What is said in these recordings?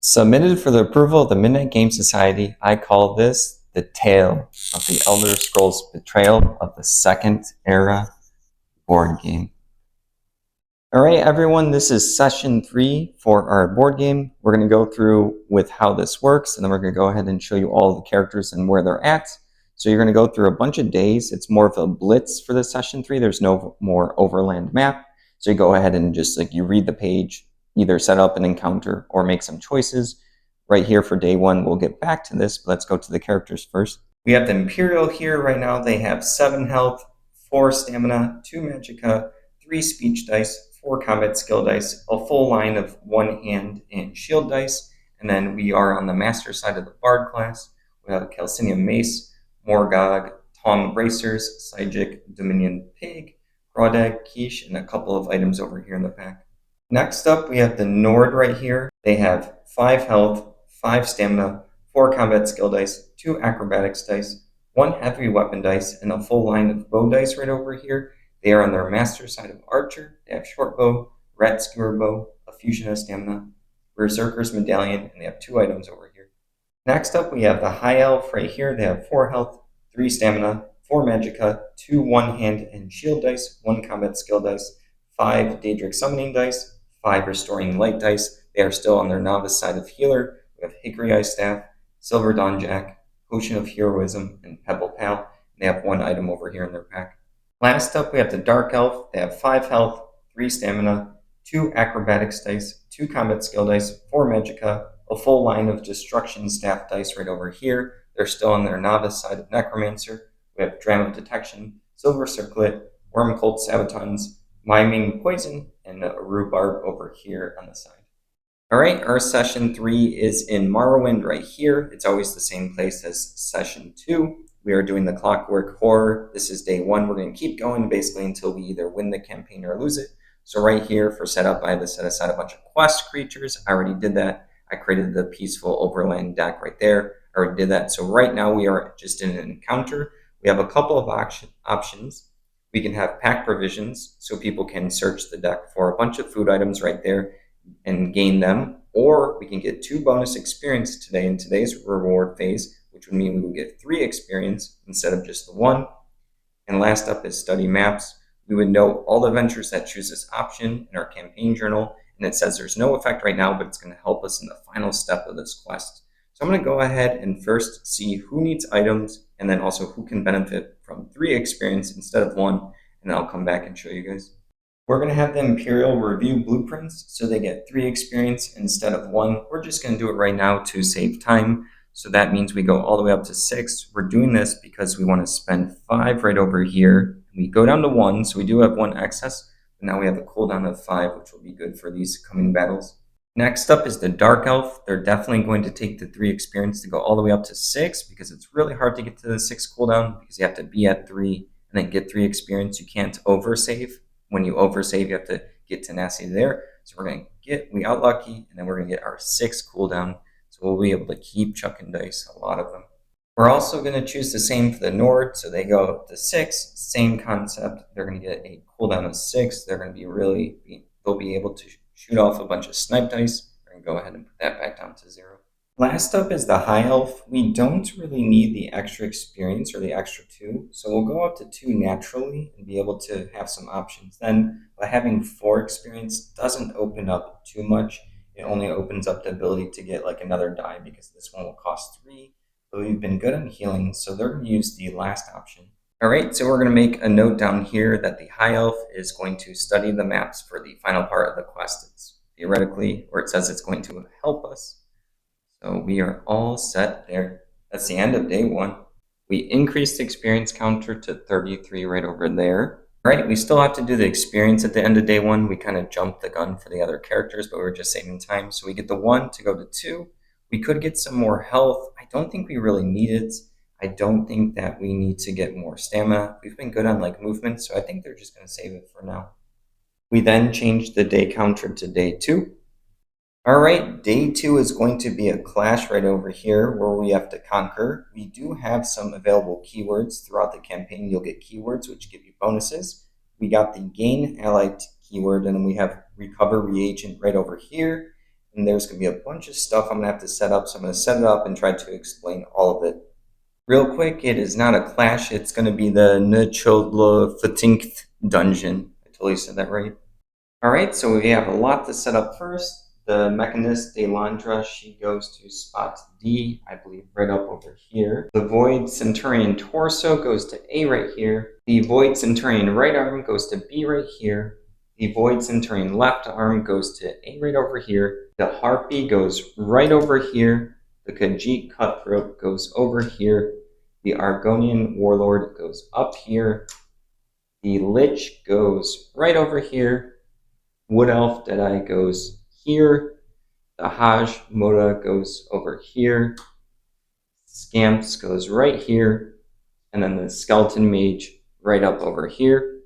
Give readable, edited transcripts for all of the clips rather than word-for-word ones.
Submitted for the approval of the Midnight Game Society, I call this the tale of the Elder Scrolls Betrayal of the Second Era board game. All right, everyone, this is session 3 for our board game. We're going to go through with how this works, and then we're going to go ahead and show you all the characters and where they're at. So you're going to go through a bunch of days. It's more of a blitz for this session 3. There's no more overland map. So you go ahead and just you read the page, either set up an encounter or make some choices. Right here for day 1, we'll get back to this, but let's go to the characters first. We have the Imperial here right now. They have 7 health, 4 stamina, 2 magicka, 3 speech dice, 4 combat skill dice, a full line of 1 hand and shield dice, and then we are on the master side of the bard class. We have Calcinium Mace, Morgog, Tong Bracers, Sygic, Dominion Pig, Crawdag, Quiche, and a couple of items over here in the pack. Next up, we have the Nord right here. They have 5 health, 5 stamina, 4 combat skill dice, 2 acrobatics dice, 1 heavy weapon dice, and a full line of bow dice right over here. They are on their master side of Archer. They have short bow, rat skewer bow, a fusion of stamina, Berserker's medallion, and they have 2 items over here. Next up, we have the High Elf right here. They have 4 health, 3 stamina, 4 magicka, 2 one-hand and shield dice, 1 combat skill dice, 5 Daedric summoning dice, 5 restoring light dice. They are still on their novice side of healer. We have Hickory Eye Staff, Silver Dawn Jack, Potion of Heroism, and Pebble Pal. And they have 1 item over here in their pack. Last up, we have the Dark Elf. They have 5 health, 3 stamina, 2 acrobatics dice, 2 combat skill dice, 4 magicka, a full line of destruction staff dice right over here. They're still on their novice side of Necromancer. We have Dram of Detection, Silver Circlet, Worm Cult Sabatons, Miming Poison, and a Rhubarb over here on the side. All right, our session 3 is in Morrowind right here. It's always the same place as session 2. We are doing the Clockwork Horror. This is day 1. We're going to keep going basically until we either win the campaign or lose it. So right here for setup, I had to set aside a bunch of quest creatures. I already did that. I created the Peaceful Overland deck right there. I already did that. So right now we are just in an encounter. We have a couple of options. We can have pack provisions, so people can search the deck for a bunch of food items right there and gain them. Or we can get 2 bonus experience today in today's reward phase, which would mean we would get 3 experience instead of just the 1. And last up is study maps. We would note all the adventures that choose this option in our campaign journal, and it says there's no effect right now, but it's going to help us in the final step of this quest. So I'm going to go ahead and first see who needs items, and then also who can benefit from 3 experience instead of 1, and then I'll come back and show you guys. We're going to have the Imperial review blueprints, so they get 3 experience instead of 1. We're just going to do it right now to save time. So that means we go all the way up to 6. We're doing this because we want to spend 5 right over here. We go down to 1, so we do have 1 excess. But now we have a cooldown of 5, which will be good for these coming battles. Next up is the Dark Elf. They're definitely going to take the 3 experience to go all the way up to 6 because it's really hard to get to the 6 cooldown because you have to be at 3 and then get 3 experience. You can't oversave. When you oversave, you have to get tenacity there. So we're going to we got lucky, and then we're going to get our 6 cooldown. So we'll be able to keep chucking dice, a lot of them. We're also going to choose the same for the Nord. So they go up to 6, same concept. They're going to get a cooldown of 6. They're going to they'll be able to shoot off a bunch of snipe dice. We're going to go ahead and put that back down to 0. Last up is the High Elf. We don't really need the extra experience or the extra 2, so we'll go up to 2 naturally and be able to have some options. Then, by having 4 experience doesn't open up too much. It only opens up the ability to get like another die because this one will cost 3. But we've been good on healing, so they're going to use the last option. All right, so we're going to make a note down here that the High Elf is going to study the maps for the final part of the quest. It's theoretically, or it says it's going to help us. So we are all set there. That's the end of day 1. We increased the experience counter to 33 right over there. All right, we still have to do the experience at the end of day 1. We kind of jumped the gun for the other characters, but we were just saving time. So we get the 1 to go to 2. We could get some more health. I don't think we really need it. I don't think that we need to get more stamina. We've been good on like movement, so I think they're just going to save it for now. We then changed the day counter to day 2. All right, day 2 is going to be a clash right over here where we have to conquer. We do have some available keywords throughout the campaign. You'll get keywords which give you bonuses. We got the gain allied keyword, and then we have recover reagent right over here. and there's going to be a bunch of stuff I'm going to have to set up, so I'm going to set it up and try to explain all of it. Real quick, it is not a clash, it's going to be the Nechodla Fatinkt dungeon. I totally said that right. Alright, so we have a lot to set up first. The Mechanist Delandra, she goes to spot D, I believe, right up over here. The Void Centurion torso goes to A right here. The Void Centurion right arm goes to B right here. The Void Centurion left arm goes to A right over here. The Harpy goes right over here. The Khajiit Cutthroat goes over here. The Argonian Warlord goes up here. The Lich goes right over here. Wood Elf Deadeye goes here. The Hajj Moda goes over here. Scamps goes right here. And then the Skeleton Mage right up over here.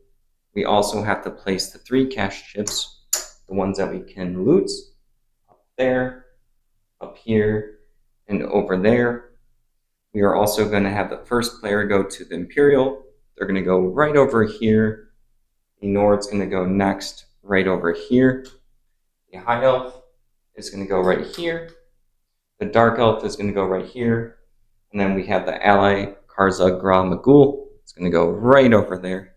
We also have to place the 3 cash chips, the ones that we can loot, up there, up here, and over there. We are also going to have the first player go to the Imperial. They're going to go right over here. The Nord's going to go next, right over here. The High Elf is going to go right here. The Dark Elf is going to go right here. And then we have the ally, Karza Gra Magul. It's going to go right over there.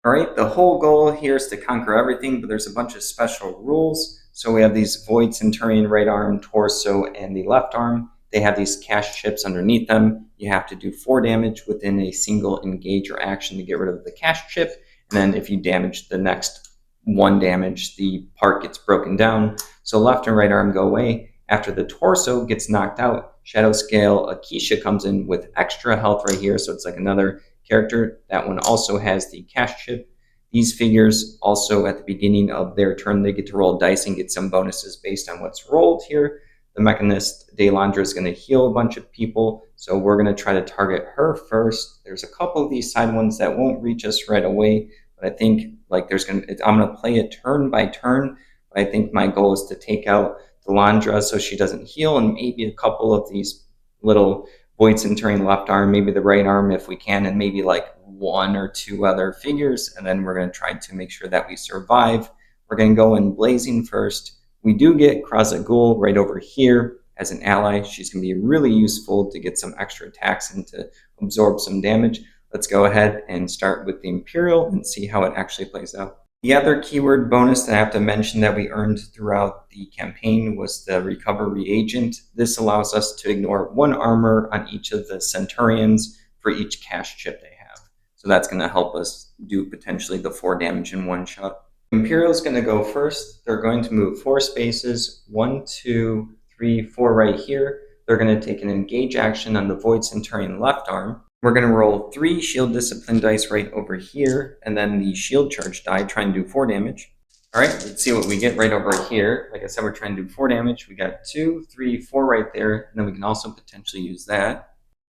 Alright, the whole goal here is to conquer everything, but there's a bunch of special rules. So we have these Void Centurion right arm, torso, and the left arm. They have these cash chips underneath them. You have to do 4 damage within a single engage or action to get rid of the cash chip. And then if you damage the next 1 damage, the part gets broken down. So left and right arm go away. After the torso gets knocked out, Shadow Scale Akisha comes in with extra health right here. So it's like another character. That one also has the cash chip. These figures also at the beginning of their turn, they get to roll dice and get some bonuses based on what's rolled here. The Mechanist Delandra is going to heal a bunch of people, so we're going to try to target her first. There's a couple of these side ones that won't reach us right away, but I think like I'm going to play it turn by turn. But I think my goal is to take out Delandra so she doesn't heal, and maybe a couple of these little Void Centurion left arm, maybe the right arm if we can, and maybe like 1 or 2 other figures, and then we're going to try to make sure that we survive. We're going to go in Blazing first. We do get Kraza Ghul right over here as an ally. She's going to be really useful to get some extra attacks and to absorb some damage. Let's go ahead and start with the Imperial and see how it actually plays out. The other keyword bonus that I have to mention that we earned throughout the campaign was the Recover Reagent. This allows us to ignore 1 armor on each of the Centurions for each cash chip they have. So that's going to help us do potentially the 4 damage in 1 shot. Imperial is going to go first. They're going to move 4 spaces, 1, 2, 3, 4 right here. They're going to take an engage action on the Void Centurion left arm. We're going to roll 3 shield discipline dice right over here, and then the shield charge die, try and do 4 damage. Alright, let's see what we get right over here. Like I said, we're trying to do 4 damage. We got 2, 3, 4 right there, and then we can also potentially use that.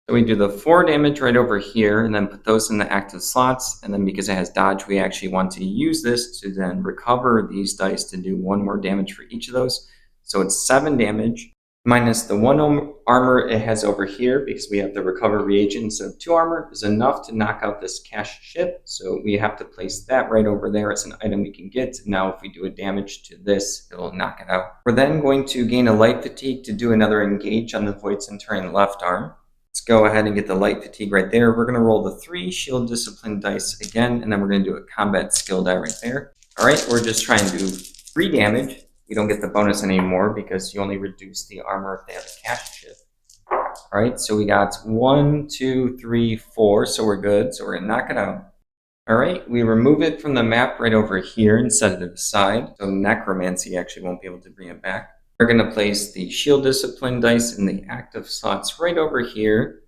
So we do the 4 damage right over here, and then put those in the active slots, and then because it has dodge, we actually want to use this to then recover these dice to do 1 more damage for each of those. So it's 7 damage, minus the 1 armor it has over here, because we have the recover reagent. So 2 armor is enough to knock out this cash chip, so we have to place that right over there as an item we can get. Now if we do a damage to this, it'll knock it out. We're then going to gain a light fatigue to do another engage on the Void Centurion left arm. Let's go ahead and get the light fatigue right there. We're going to roll the 3 shield discipline dice again, and then we're going to do a combat skill die right there. All right, we're just trying to do 3 damage. We don't get the bonus anymore because you only reduce the armor if they have a cash chip. All right, so we got 1, 2, 3, 4, so we're good. So we're going to knock it out. All right, we remove it from the map right over here and set it aside. So Necromancy actually won't be able to bring it back. We're going to place the shield discipline dice in the active slots right over here,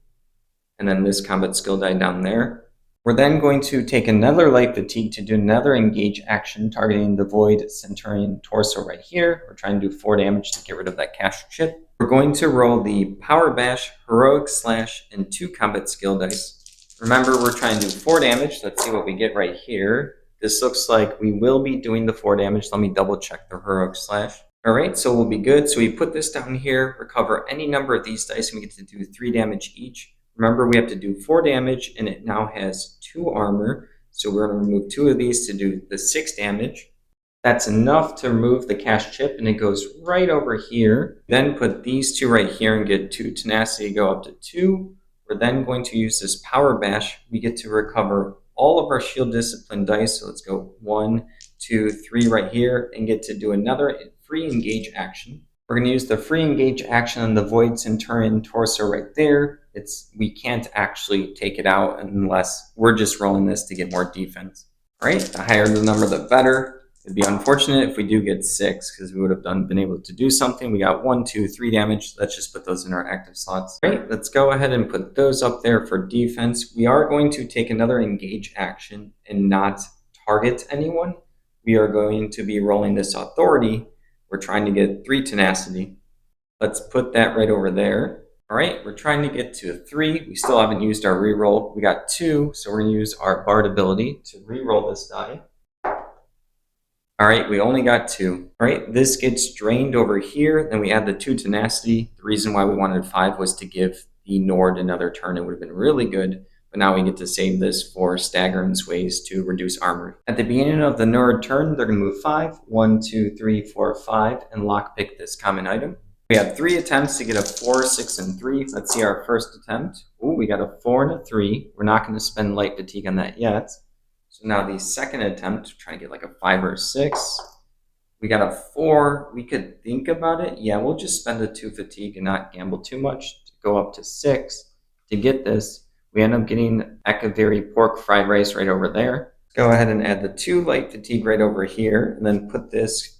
and then this combat skill die down there. We're then going to take another light fatigue to do another engage action targeting the Void Centurion torso right here. We're trying to do 4 damage to get rid of that cash chip. We're going to roll the Power Bash, Heroic Slash, and 2 combat skill dice. Remember, we're trying to do 4 damage. Let's see what we get right here. This looks like we will be doing the 4 damage. Let me double check the Heroic Slash. All right, so we'll be good. So we put this down here, recover any number of these dice, and we get to do 3 damage each. Remember, we have to do 4 damage, and it now has 2 armor. So we're going to remove 2 of these to do the 6 damage. That's enough to remove the cast chip, and it goes right over here. Then put these two right here and get 2 tenacity, go up to 2. We're then going to use this power bash. We get to recover all of our shield discipline dice. So let's go 1, 2, 3 right here and get to do another free engage action. We're going to use the free engage action on the Void Centurion torso right there. We can't actually take it out unless we're just rolling this to get more defense. All right, the higher the number, the better. It'd be unfortunate if we do get 6 because we would have been able to do something. We got 1, 2, 3 damage. Let's just put those in our active slots. All right, let's go ahead and put those up there for defense. We are going to take another engage action and not target anyone. We are going to be rolling this authority. We're trying to get 3 tenacity. Let's put that right over there. All right, we're trying to get to 3. We still haven't used our reroll. We got 2, so we're going to use our Bard ability to reroll this die. All right, we only got 2. All right, this gets drained over here. Then we add the 2 tenacity. The reason why we wanted 5 was to give the Nord another turn. It would have been really good, but now we get to save this for stagger and sways to reduce armor. At the beginning of the Nord turn, they're going to move 5. 1, 2, 3, 4, 5, and lockpick this common item. We have 3 attempts to get a 4, 6, and 3. Let's see our first attempt. Ooh, we got a 4 and a 3. We're not going to spend light fatigue on that yet. So now the second attempt, trying to get like a 5 or a 6. We got a 4. We could think about it. Yeah, we'll just spend a 2 fatigue and not gamble too much to go up to 6. To get this, we end up getting Ekaviri pork fried rice right over there. Go ahead and add the 2 light fatigue right over here, and then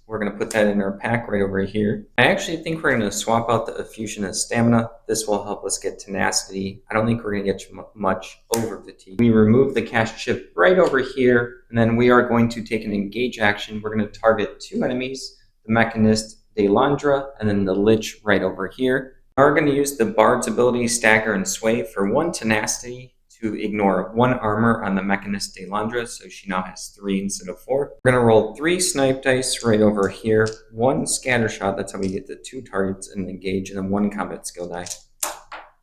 we're going to put that in our pack right over here. I actually think we're going to swap out the effusion of stamina. This will help us get tenacity. I don't think we're going to get much over fatigue. We remove the cast chip right over here, and then we are going to take an engage action. We're going to target 2 enemies, the Mechanist Delandra, and then the Lich right over here. We're going to use the Bard's ability, Stagger and Sway, for 1 tenacity to ignore 1 armor on the Mechanist Delandra, so she now has 3 instead of 4. We're going to roll 3 snipe dice right over here, 1 scatter shot, that's how we get the 2 targets in the engage, and then 1 combat skill die.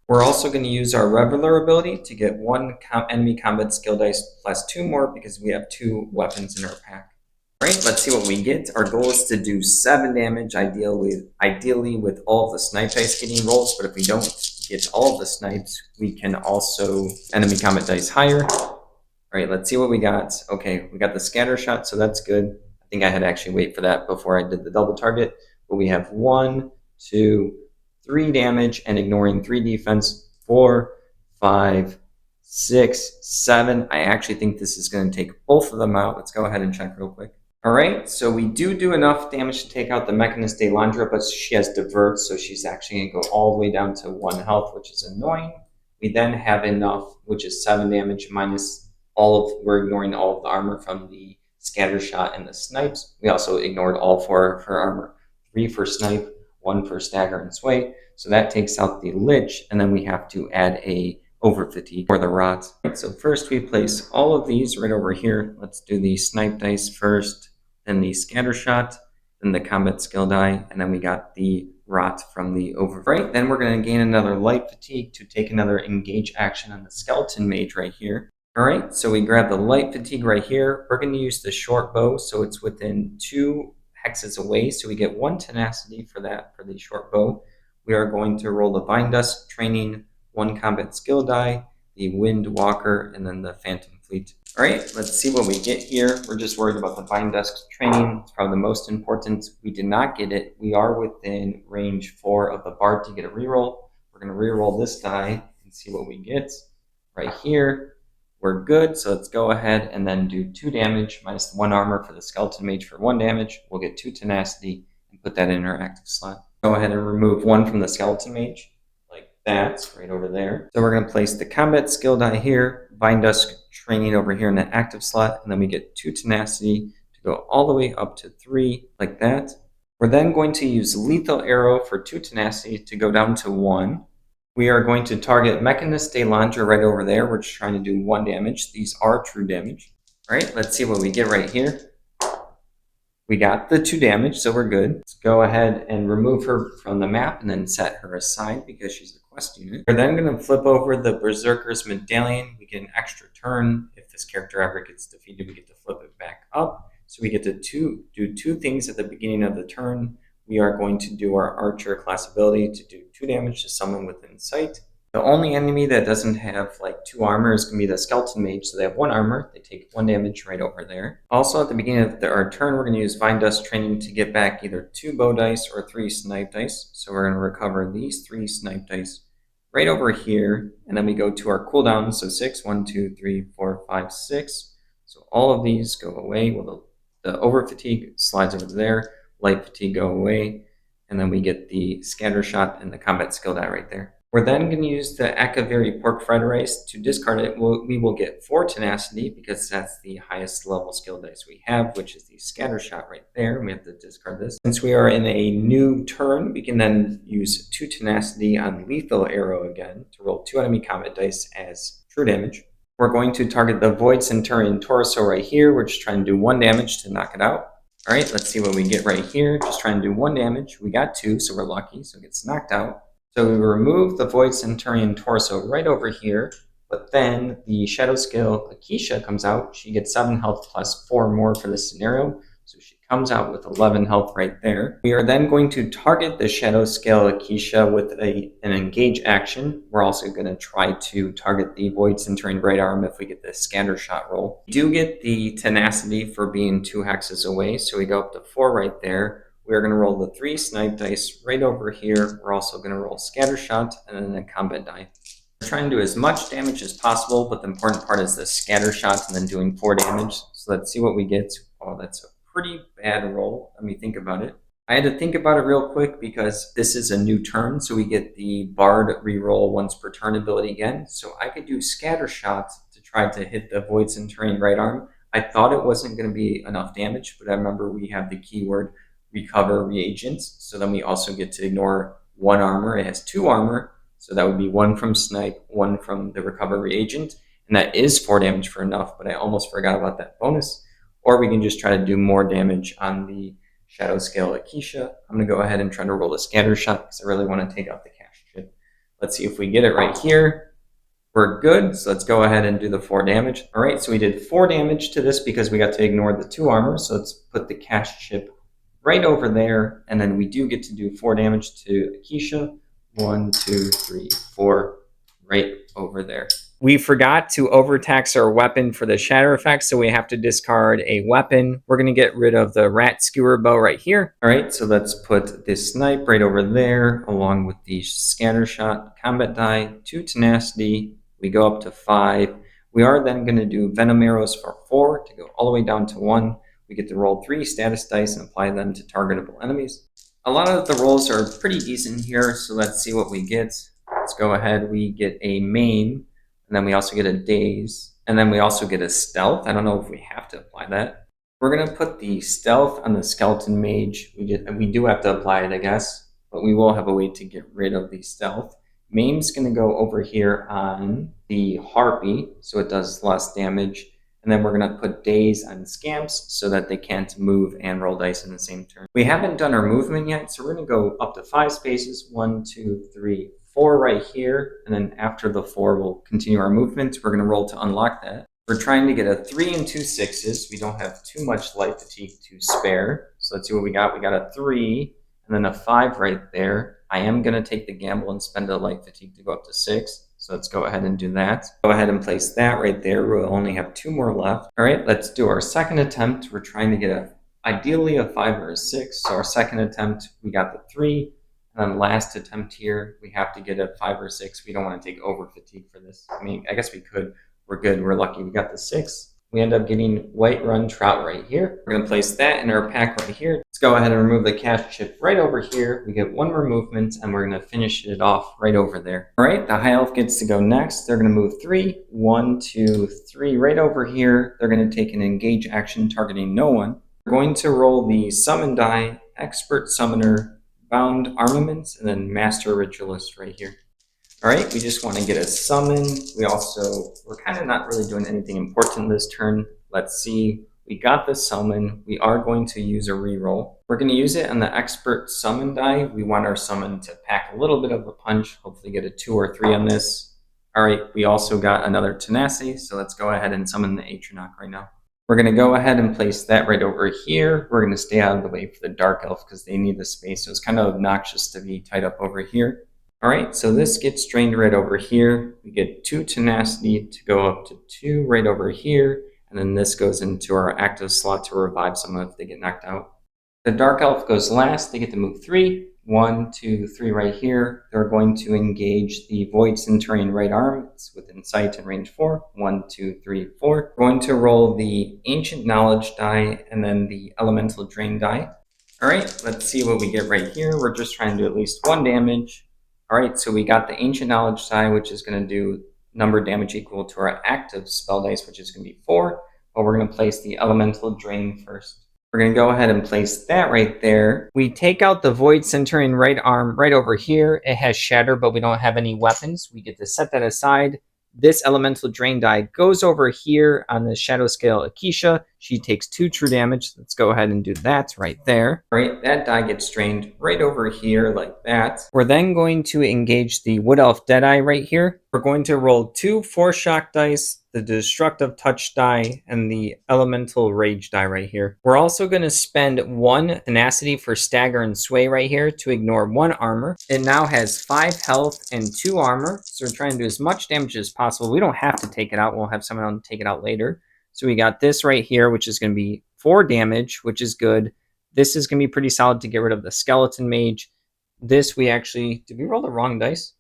We're also going to use our Reveler ability to get 1 enemy combat skill dice plus 2 more because we have 2 weapons in our pack. All right, let's see what we get. Our goal is to do 7 damage, ideally with all of the snipe dice getting rolls, but if we don't get all of the snipes, we can also enemy combat dice higher. All right, let's see what we got. Okay, we got the scatter shot, so that's good. I think I had to actually wait for that before I did the double target, but we have 1, 2, 3 damage and ignoring 3 defense, 4, 5, 6, 7. I actually think this is going to take both of them out. Let's go ahead and check real quick. All right, so we do enough damage to take out the Mechanist Delandra, but she has divert, so she's actually going to go all the way down to 1 health, which is annoying. We then have enough, which is 7 damage minus we're ignoring all of the armor from the scatter shot and the snipes. We also ignored all 4 of her armor, 3 for snipe, 1 for stagger and sway. So that takes out the Lich, and then we have to add a over fatigue for the rot. Right, so first we place all of these right over here. Let's do the snipe dice first, then the scatter shot, then the combat skill die, and then we got the rot from the over. Right, then we're going to gain another light fatigue to take another engage action on the skeleton mage right here. All right, so we grab the light fatigue right here. We're going to use the short bow, so it's within 2 hexes away, so we get 1 tenacity for that, for the short bow. We are going to roll the Vine Dust training, 1 combat skill die, the Wind Walker, and then the Phantom Fleet. All right, let's see what we get here. We're just worried about the Vine Dust training. It's probably the most important. We did not get it. We are within range 4 of the Bard to get a reroll. We're going to reroll this die and see what we get. Right here, we're good. So let's go ahead and then do 2 damage minus the 1 armor for the Skeleton Mage for 1 damage. We'll get 2 tenacity and put that in our active slot. Go ahead and remove 1 from the Skeleton Mage. That's right over there. So we're going to place the combat skill die here, Vine Dust training over here in the active slot, and then we get 2 tenacity to go all the way up to 3, like that. We're then going to use lethal arrow for 2 tenacity to go down to 1. We are going to target Mechanist Delandra right over there. We're just trying to do 1 damage. These are true damage. All right, let's see what we get right here. We got the 2 damage, so we're good. Let's go ahead and remove her from the map and then set her aside because she's a quest unit. We're then going to flip over the Berserker's Medallion. We get an extra turn. If this character ever gets defeated, we get to flip it back up. So we get to do two things at the beginning of the turn. We are going to do our Archer class ability to do 2 damage to someone within sight. The only enemy that doesn't have like 2 armor is going to be the Skeleton Mage, so they have 1 armor. They take 1 damage right over there. Also, at the beginning of our turn, we're going to use Vine Dust Training to get back either 2 bow dice or 3 snipe dice. So we're going to recover these 3 snipe dice right over here, and then we go to our cooldown. So 6, 1, 2, 3, 4, 5, 6. So all of these go away. Well, the over fatigue slides over there, light fatigue go away, and then we get the scatter shot and the combat skill die right there. We're then going to use the Akaviri Pork Fried Rice. To discard it, we will get 4 tenacity because that's the highest level skill dice we have, which is the scatter shot right there. We have to discard this. Since we are in a new turn, we can then use 2 tenacity on Lethal Arrow again to roll 2 enemy combat dice as true damage. We're going to target the Void Centurion Torso right here. We're just trying to do 1 damage to knock it out. All right, let's see what we get right here. Just trying to do 1 damage. We got 2, so we're lucky, so it gets knocked out. So we remove the Void Centurion Torso right over here, but then the Shadow Scale Akisha comes out. She gets 7 health plus 4 more for this scenario, so she comes out with 11 health right there. We are then going to target the Shadow Scale Akisha with an engage action. We're also going to try to target the Void Centurion right arm if we get the scatter shot roll. We do get the tenacity for being 2 hexes away, so we go up to 4 right there. We're going to roll the 3 snipe dice right over here. We're also going to roll scatter shot and then a combat die. We're trying to do as much damage as possible, but the important part is the scatter shot and then doing 4 damage. So let's see what we get. Oh, that's a pretty bad roll. Let me think about it. I had to think about it real quick because this is a new turn, so we get the Bard reroll once per turn ability again. So I could do scatter shot to try to hit the Void Centurion right arm. I thought it wasn't going to be enough damage, but I remember we have the keyword recover reagents, so then we also get to ignore 1 armor. It has 2 armor, so that would be 1 from snipe, 1 from the recover reagent, and that is 4 damage for enough, but I almost forgot about that bonus. Or we can just try to do more damage on the Shadow Scale Akisha. I'm going to go ahead and try to roll a scatter shot because I really want to take out the cash chip. Let's see if we get it right here. We're good, so let's go ahead and do the 4 damage. All right, so we did 4 damage to this because we got to ignore the 2 armor, so let's put the cash chip right over there, and then we do get to do 4 damage to Akisha. 1, 2, 3, 4, right over there. We forgot to overtax our weapon for the shatter effect, so we have to discard a weapon. We're going to get rid of the rat skewer bow right here. All right, so let's put this snipe right over there, along with the scatter shot, combat die, 2 tenacity. We go up to 5. We are then going to do venom arrows for 4 to go all the way down to 1. We get to roll 3 status dice and apply them to targetable enemies. A lot of the rolls are pretty decent here, so let's see what we get. Let's go ahead. We get a maim, and then we also get a daze, and then we also get a stealth. I don't know if we have to apply that. We're going to put the stealth on the Skeleton Mage. We do have to apply it, I guess, but we will have a way to get rid of the stealth. Maim's going to go over here on the Harpy, so it does less damage. And then we're going to put daze on scamps so that they can't move and roll dice in the same turn. We haven't done our movement yet, so we're going to go up to 5 spaces. 1, 2, 3, 4 right here. And then after the 4, we'll continue our movement. We're going to roll to unlock that. We're trying to get a 3 and 2 6s. We don't have too much life fatigue to spare. So let's see what we got. We got a 3 and then a 5 right there. I am going to take the gamble and spend a life fatigue to go up to 6. So let's go ahead and do that. Go ahead and place that right there. We'll only have 2 more left. All right, let's do our second attempt. We're trying to get ideally a 5 or a 6. So our second attempt, we got the 3. And then last attempt here, we have to get a 5 or 6. We don't want to take over fatigue for this. I mean, I guess we could. We're good. We're lucky. We got the 6. We end up getting White Run Trout right here. We're going to place that in our pack right here. Let's go ahead and remove the cash chip right over here. We get 1 more movement, and we're going to finish it off right over there. All right, the high elf gets to go next. They're going to move 3, 1, 2, 3 right over here. They're going to take an engage action targeting no one. We're going to roll the summon die, expert summoner, bound armaments, and then master ritualist right here. All right, we just want to get a summon. We're kind of not really doing anything important this turn. Let's see. We got the summon. We are going to use a reroll. We're going to use it on the expert summon die. We want our summon to pack a little bit of a punch, hopefully get a 2 or 3 on this. All right, we also got another tenacity, so let's go ahead and summon the Atronach right now. We're going to go ahead and place that right over here. We're going to stay out of the way for the Dark Elf because they need the space. So it's kind of obnoxious to be tied up over here. All right, so this gets drained right over here. We get 2 tenacity to go up to 2 right over here. And then this goes into our active slot to revive someone if they get knocked out. The Dark Elf goes last. They get to move 3. 1, 2, 3 right here. They're going to engage the Void Centurion right arm. It's within sight and range 4. 1, 2, 3, 4. We're going to roll the Ancient Knowledge die and then the Elemental Drain die. All right, let's see what we get right here. We're just trying to do at least 1 damage. All right, so we got the Ancient Knowledge die, which is going to do number damage equal to our active spell dice, which is going to be 4. But we're going to place the Elemental Drain first. We're going to go ahead and place that right there. We take out the Void Centurion right arm right over here. It has Shatter, but we don't have any weapons. We get to set that aside. This Elemental Drain die goes over here on the Shadow Scale Akeisha. She takes 2 true damage. Let's go ahead and do that right there. All right, that die gets drained right over here like that. We're then going to engage the Wood Elf Deadeye right here. We're going to roll 2 Force Shock dice, the Destructive Touch die, and the Elemental Rage die right here. We're also going to spend 1 Tenacity for Stagger and Sway right here to ignore 1 armor. It now has 5 health and 2 armor, so we're trying to do as much damage as possible. We don't have to take it out. We'll have someone else take it out later. So we got this right here, which is going to be 4 damage, which is good. This is going to be pretty solid to get rid of the Skeleton Mage. This we actually... Did we roll the wrong dice?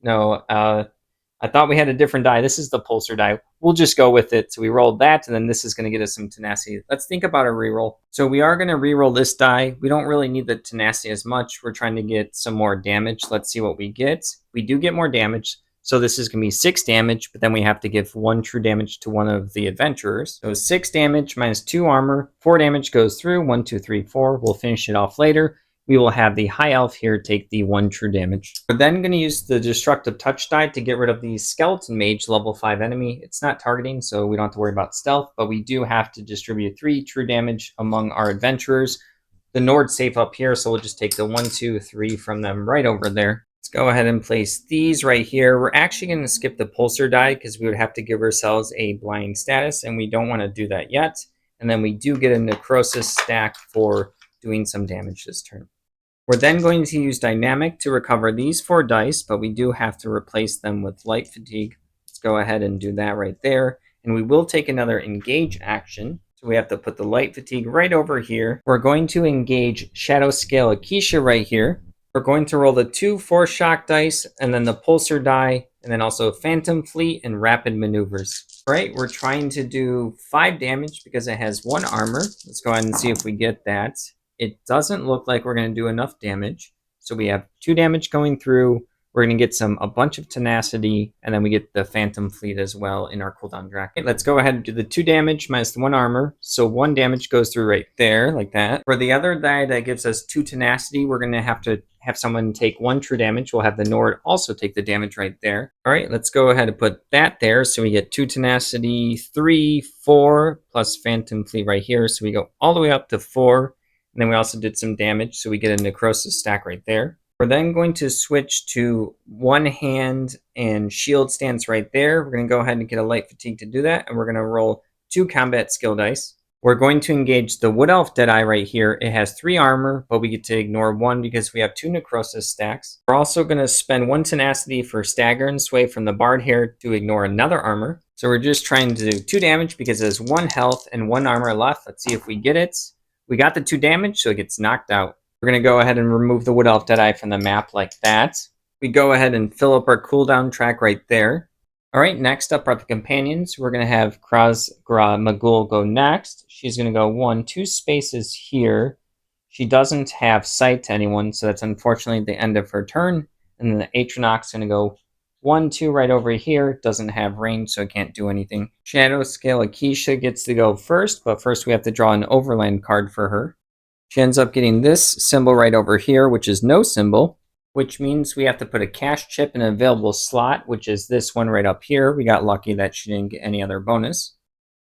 No, I thought we had a different die. This is the Pulsar die. We'll just go with it. So we rolled that, and then this is going to get us some tenacity. Let's think about a reroll. So we are going to reroll this die. We don't really need the tenacity as much. We're trying to get some more damage. Let's see what we get. We do get more damage. So this is going to be 6 damage, but then we have to give 1 true damage to one of the adventurers. So 6 damage minus 2 armor. 4 damage goes through. 1, 2, 3, 4. We'll finish it off later. We will have the High Elf here take the 1 true damage. We're then going to use the Destructive Touch die to get rid of the Skeleton Mage level 5 enemy. It's not targeting, so we don't have to worry about stealth, but we do have to distribute 3 true damage among our adventurers. The Nord's safe up here, so we'll just take the 1, 2, 3 from them right over there. Let's go ahead and place these right here. We're actually going to skip the Pulsar die because we would have to give ourselves a blind status, and we don't want to do that yet. And then we do get a Necrosis stack for doing some damage this turn. We're then going to use Dynamic to recover these 4 dice, but we do have to replace them with Light Fatigue. Let's go ahead and do that right there. And we will take another Engage action. So we have to put the Light Fatigue right over here. We're going to engage Shadow Scale Akeisha right here. We're going to roll the 2 Force Shock dice, and then the Pulsar die, and then also Phantom Fleet and Rapid Maneuvers. All right, we're trying to do 5 damage because it has 1 armor. Let's go ahead and see if we get that. It doesn't look like we're going to do enough damage. So we have 2 damage going through. We're going to get a bunch of tenacity, and then we get the Phantom Fleet as well in our cooldown drac. Okay, let's go ahead and do the 2 damage minus the 1 armor. So 1 damage goes through right there, like that. For the other die that gives us 2 tenacity, we're going to have someone take 1 true damage. We'll have the Nord also take the damage right there. All right, let's go ahead and put that there. So we get 2 tenacity, 3, 4, plus Phantom Fleet right here. So we go all the way up to 4. And then we also did some damage, so we get a Necrosis stack right there. We're then going to switch to 1 hand and shield stance right there. We're going to go ahead and get a Light Fatigue to do that, and we're going to roll 2 combat skill dice. We're going to engage the Wood Elf Deadeye right here. It has 3 armor, but we get to ignore 1 because we have 2 Necrosis stacks. We're also going to spend 1 tenacity for Stagger and Sway from the Bard here to ignore another armor. So we're just trying to do 2 damage because it has 1 health and 1 armor left. Let's see if we get it. We got the 2 damage, so it gets knocked out. We're going to go ahead and remove the Wood Elf Deadeye from the map like that. We go ahead and fill up our cooldown track right there. All right, next up are the companions. We're going to have Krasgra Magul go next. She's going to go 1, 2 spaces here. She doesn't have sight to anyone, so that's unfortunately the end of her turn. And then the Atronach's going to go 1, 2 right over here. Doesn't have range, so it can't do anything. Shadow Scale Akeisha gets to go first, but first we have to draw an Overland card for her. She ends up getting this symbol right over here, which is no symbol, which means we have to put a cash chip in an available slot, which is this one right up here. We got lucky that she didn't get any other bonus.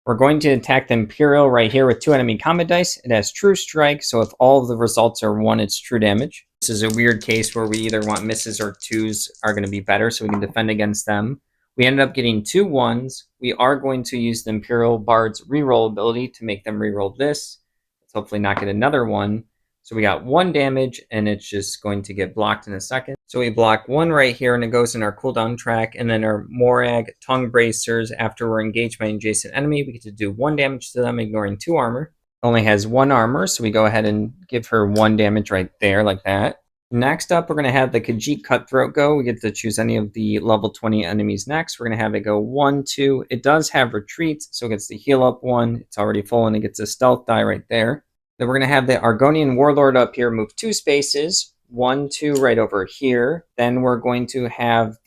We're going to attack the Imperial right here with 2 enemy combat dice. It has True Strike, so if all of the results are 1, it's true damage. This is a weird case where we either want misses or 2s are going to be better, so we can defend against them. We ended up getting 2 1s. We are going to use the Imperial Bard's reroll ability to make them reroll this. Let's hopefully not get another one. So we got 1 damage, and it's just going to get blocked in a second. So we block 1 right here, and it goes in our cooldown track. And then our Morag Tongue Bracers, after we're engaged by an adjacent enemy, we get to do 1 damage to them, ignoring 2 armor. Only has 1 armor, so we go ahead and give her 1 damage right there, like that. Next up, we're going to have the Khajiit Cutthroat go. We get to choose any of the level 20 enemies next. We're going to have it go 1, 2. It does have retreats, so it gets the heal up 1. It's already full, and it gets a stealth die right there. Then we're going to have the Argonian Warlord up here move 2 spaces. 1, 2 right over here. Then we're going to have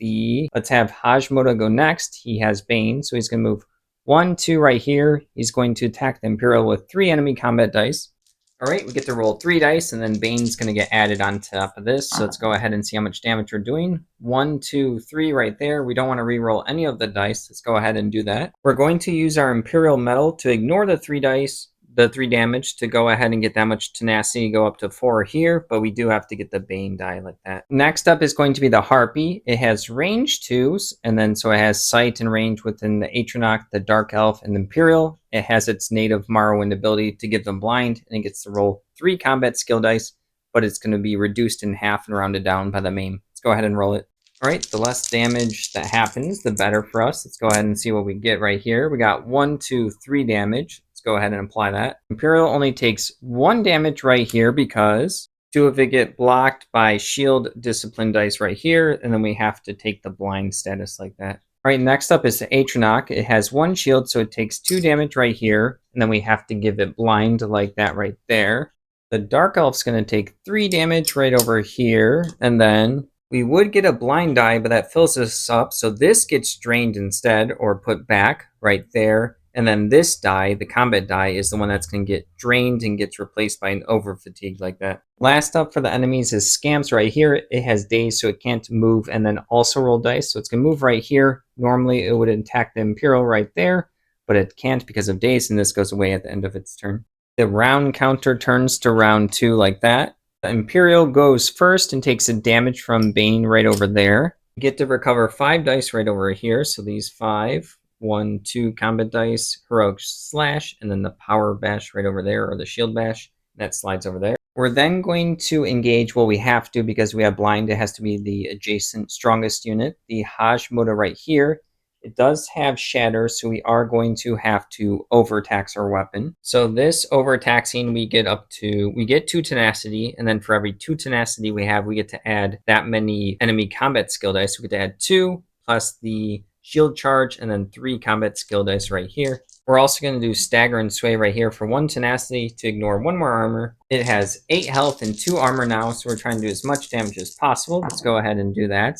let's have Hajmoda go next. He has Bane, so he's going to move 1, 2 right here. He's going to attack the Imperial with 3 enemy combat dice. All right, we get to roll 3 dice, and then Bane's going to get added on top of this. So let's go ahead and see how much damage we're doing. 1, 2, 3 right there. We don't want to re-roll any of the dice. Let's go ahead and do that. We're going to use our Imperial Metal to ignore the 3 dice, the 3 damage, to go ahead and get that much tenacity, go up to 4 here, but we do have to get the Bane die like that. Next up is going to be the Harpy. It has range 2s, and then so it has sight and range within the Atronach, the Dark Elf, and the Imperial. It has its native Morrowind ability to give them blind, and it gets to roll 3 combat skill dice, but it's going to be reduced in half and rounded down by the maim. Let's go ahead and roll it. All right, the less damage that happens, the better for us. Let's go ahead and see what we get right here. We got 1, 2, 3 damage. Go ahead and apply that. Imperial only takes 1 damage right here because 2 of it get blocked by shield discipline dice right here, and then we have to take the blind status like that. All right, next up is the Atronach. It has 1 shield, so it takes 2 damage right here, and then we have to give it blind like that right there. The Dark Elf's going to take 3 damage right over here, and then we would get a blind die, but that fills us up, so this gets drained instead, or put back right there. And then this die, the combat die, is the one that's going to get drained and gets replaced by an over fatigue like that. Last up for the enemies is Scamps right here. It has daze, so it can't move and then also roll dice. So it's going to move right here. Normally it would attack the Imperial right there, but it can't because of daze, and this goes away at the end of its turn. The round counter turns to round 2 like that. The Imperial goes first and takes a damage from Bane right over there. You get to recover 5 dice right over here, so these 5. 1, 2 combat dice, heroic slash, and then the power bash right over there, or the shield bash that slides over there. We're then going to engage, well, we have to because we have blind. It has to be the adjacent strongest unit, the Hajmoda right here. It does have shatter, so we are going to have to overtax our weapon. So this overtaxing, we get 2 tenacity, and then for every 2 tenacity we have, we get to add that many enemy combat skill dice. So we get to add 2 plus the shield charge, and then 3 combat skill dice right here. We're also going to do stagger and sway right here for 1 tenacity to ignore 1 more armor. It has 8 health and 2 armor now, so we're trying to do as much damage as possible. Let's go ahead and do that.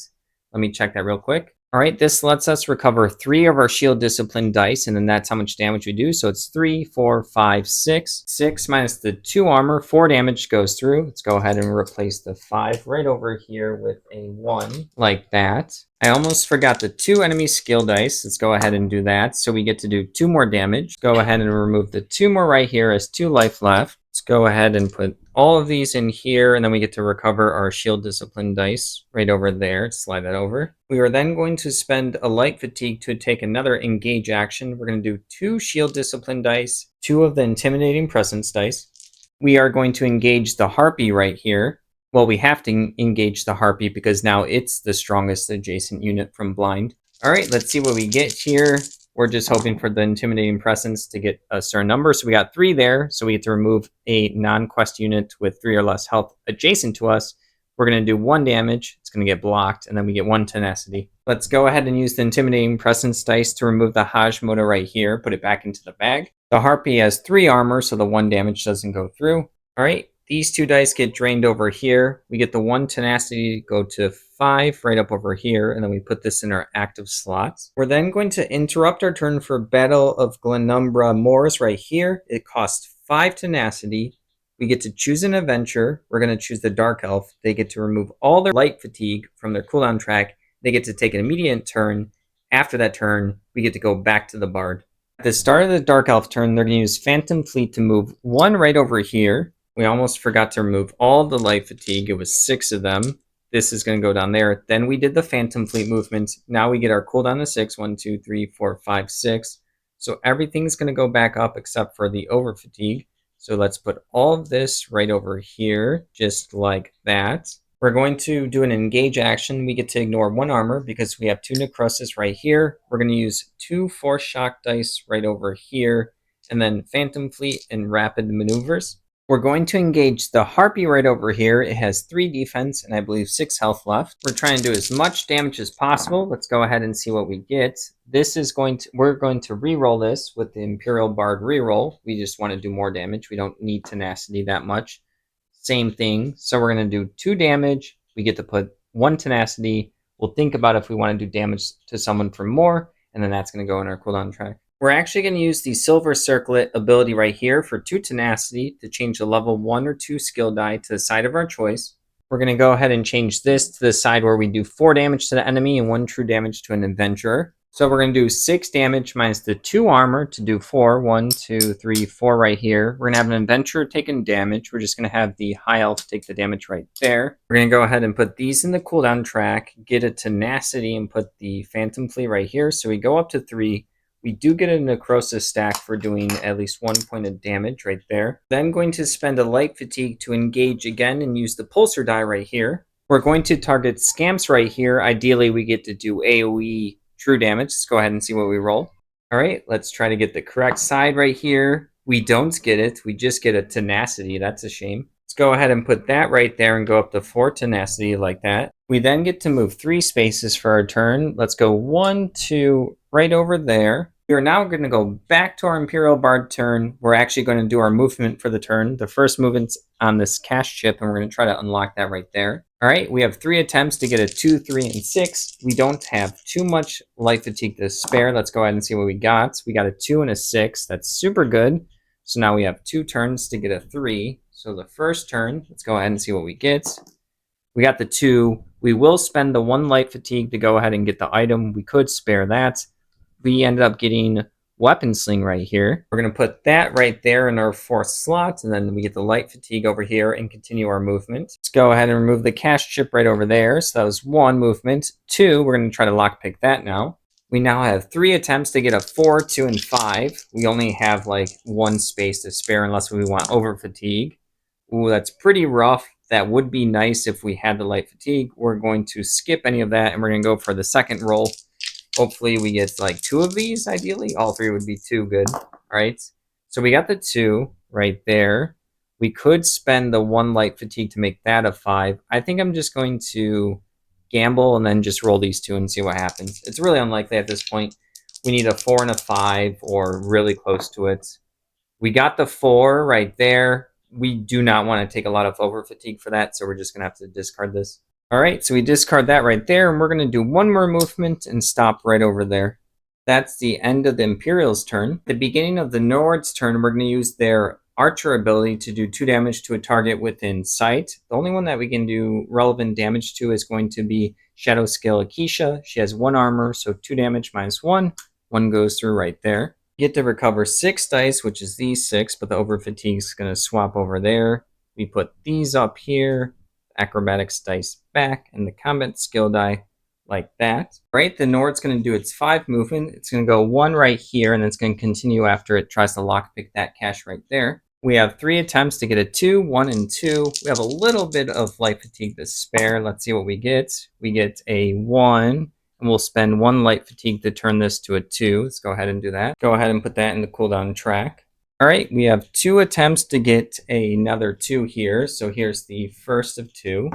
Let me check that real quick. All right, this lets us recover 3 of our shield discipline dice, and then that's how much damage we do. So it's 3, 4, 5, 6. 6 minus the 2 armor, 4 damage goes through. Let's go ahead and replace the 5 right over here with a 1, like that. I almost forgot the 2 enemy skill dice. Let's go ahead and do that. So we get to do 2 more damage. Go ahead and remove the 2 more right here as 2 life left. Let's go ahead and put all of these in here, and then we get to recover our shield discipline dice right over there. Slide that over. We are then going to spend a light fatigue to take another engage action. We're going to do 2 shield discipline dice, 2 of the intimidating presence dice. We are going to engage the Harpy right here. Well, we have to engage the Harpy because now it's the strongest adjacent unit from blind. All right, let's see what we get here. We're just hoping for the intimidating presence to get a certain number. So we got 3 there. So we get to remove a non-quest unit with 3 or less health adjacent to us. We're going to do 1 damage. It's going to get blocked, and then we get 1 tenacity. Let's go ahead and use the intimidating presence dice to remove the Hajmoda right here. Put it back into the bag. The Harpy has 3 armor, so the 1 damage doesn't go through. All right. These 2 dice get drained over here. We get the 1 tenacity go to 5 right up over here, and then we put this in our active slots. We're then going to interrupt our turn for Battle of Glenumbra Moors right here. It costs 5 tenacity. We get to choose an adventure. We're going to choose the Dark Elf. They get to remove all their light fatigue from their cooldown track. They get to take an immediate turn. After that turn, we get to go back to the Bard. At the start of the Dark Elf turn, they're going to use Phantom Fleet to move 1 right over here. We almost forgot to remove all the light fatigue. It was 6 of them. This is going to go down there. Then we did the Phantom Fleet movement. Now we get our cooldown to 6. 1, 2, 3, 4, 5, 6. So everything's going to go back up except for the over fatigue. So let's put all of this right over here, just like that. We're going to do an engage action. We get to ignore 1 armor because we have 2 necrosis right here. We're going to use 2 force shock dice right over here, and then Phantom Fleet and rapid maneuvers. We're going to engage the Harpy right over here. It has 3 defense and I believe 6 health left. We're trying to do as much damage as possible. Let's go ahead and see what we get. We're going to re-roll this with the Imperial Bard re-roll. We just want to do more damage. We don't need tenacity that much. Same thing. So we're going to do 2 damage. We get to put 1 tenacity. We'll think about if we want to do damage to someone for more, and then that's going to go in our cooldown track. We're actually going to use the Silver Circlet ability right here for 2 tenacity to change the level 1 or 2 skill die to the side of our choice. We're going to go ahead and change this to the side where we do 4 damage to the enemy and 1 true damage to an adventurer. So we're going to do 6 damage minus the 2 armor to do 4. 1, 2, 3, 4 right here. We're going to have an adventurer taking damage. We're just going to have the high elf take the damage right there. We're going to go ahead and put these in the cooldown track, get a tenacity, and put the Phantom Fleet right here. So we go up to 3. We do get a necrosis stack for doing at least 1 point of damage right there. Then going to spend a light fatigue to engage again and use the pulsar die right here. We're going to target scamps right here. Ideally, we get to do AoE true damage. Let's go ahead and see what we roll. All right, let's try to get the correct side right here. We don't get it. We just get a tenacity. That's a shame. Let's go ahead and put that right there and go up to 4 tenacity like that. We then get to move 3 spaces for our turn. Let's go 1, 2, right over there. We are now going to go back to our Imperial Bard turn. We're actually going to do our movement for the turn. The first movement's on this cash chip, and we're going to try to unlock that right there. All right, we have 3 attempts to get a 2, 3, and 6. We don't have too much life fatigue to spare. Let's go ahead and see what we got. We got a 2 and a 6. That's super good. So now we have 2 turns to get a 3. So the first turn, let's go ahead and see what we get. We got the 2. We will spend the 1 light fatigue to go ahead and get the item. We could spare that. We ended up getting Weapon Sling right here. We're going to put that right there in our 4th slot, and then we get the light fatigue over here and continue our movement. Let's go ahead and remove the cash chip right over there. So that was 1 movement. 2, we're going to try to lockpick that now. We now have 3 attempts to get a 4, 2, and 5. We only have like 1 space to spare unless we want over fatigue. Ooh, that's pretty rough. That would be nice if we had the light fatigue. We're going to skip any of that, and we're going to go for the second roll. Hopefully we get like 2 of these, ideally. All 3 would be too good. All right. So we got the 2 right there. We could spend the 1 light fatigue to make that a 5. I think I'm just going to gamble and then just roll these 2 and see what happens. It's really unlikely at this point. We need a 4 and a 5 or really close to it. We got the 4 right there. We do not want to take a lot of over fatigue for that, so we're just going to have to discard this. All right, so we discard that right there, and we're going to do 1 more movement and stop right over there. That's the end of the Imperial's turn. At the beginning of the Nord's turn, we're going to use their Archer ability to do 2 damage to a target within sight. The only one that we can do relevant damage to is going to be Shadow Scale Akeisha. She has 1 armor, so 2 damage minus 1. 1 goes through right there. You get to recover 6 dice, which is these 6, but the over fatigue is going to swap over there. We put these up here. Acrobatics dice back, and the combat skill die like that. Right, the Nord's going to do its 5 movement. It's going to go 1 right here, and then it's going to continue after it tries to lockpick that cash right there. We have 3 attempts to get a 2, 1, and 2. We have a little bit of light fatigue to spare. Let's see what we get. We get a 1, and we'll spend 1 light fatigue to turn this to a 2. Let's go ahead and do that. Go ahead and put that in the cooldown track. All right, we have 2 attempts to get another 2 here. So here's the first of 2.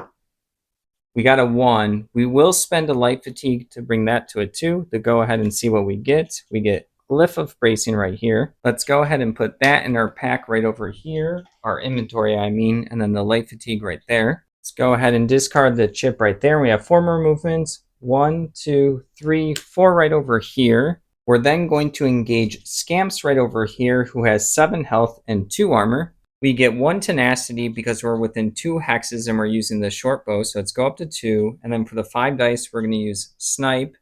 We got a 1. We will spend a light fatigue to bring that to a 2 to go ahead and see what we get. We get Glyph of Bracing right here. Let's go ahead and put that in our pack right over here. Our inventory, I mean, and then the light fatigue right there. Let's go ahead and discard the chip right there. We have 4 more movements. 1, 2, 3, 4 right over here. We're then going to engage Scamps right over here, who has 7 health and 2 armor. We get 1 tenacity because we're within 2 hexes and we're using the short bow, so let's go up to 2. And then for the 5 dice, we're going to use Snipe,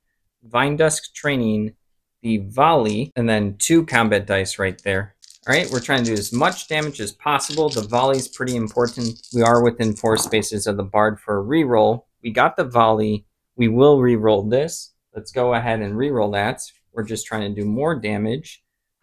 Vine Dusk Training, the Volley, and then 2 combat dice right there. All right, we're trying to do as much damage as possible. The Volley is pretty important. We are within 4 spaces of the Bard for a reroll. We got the volley. We will re-roll this. Let's go ahead and re-roll that. We're just trying to do more damage.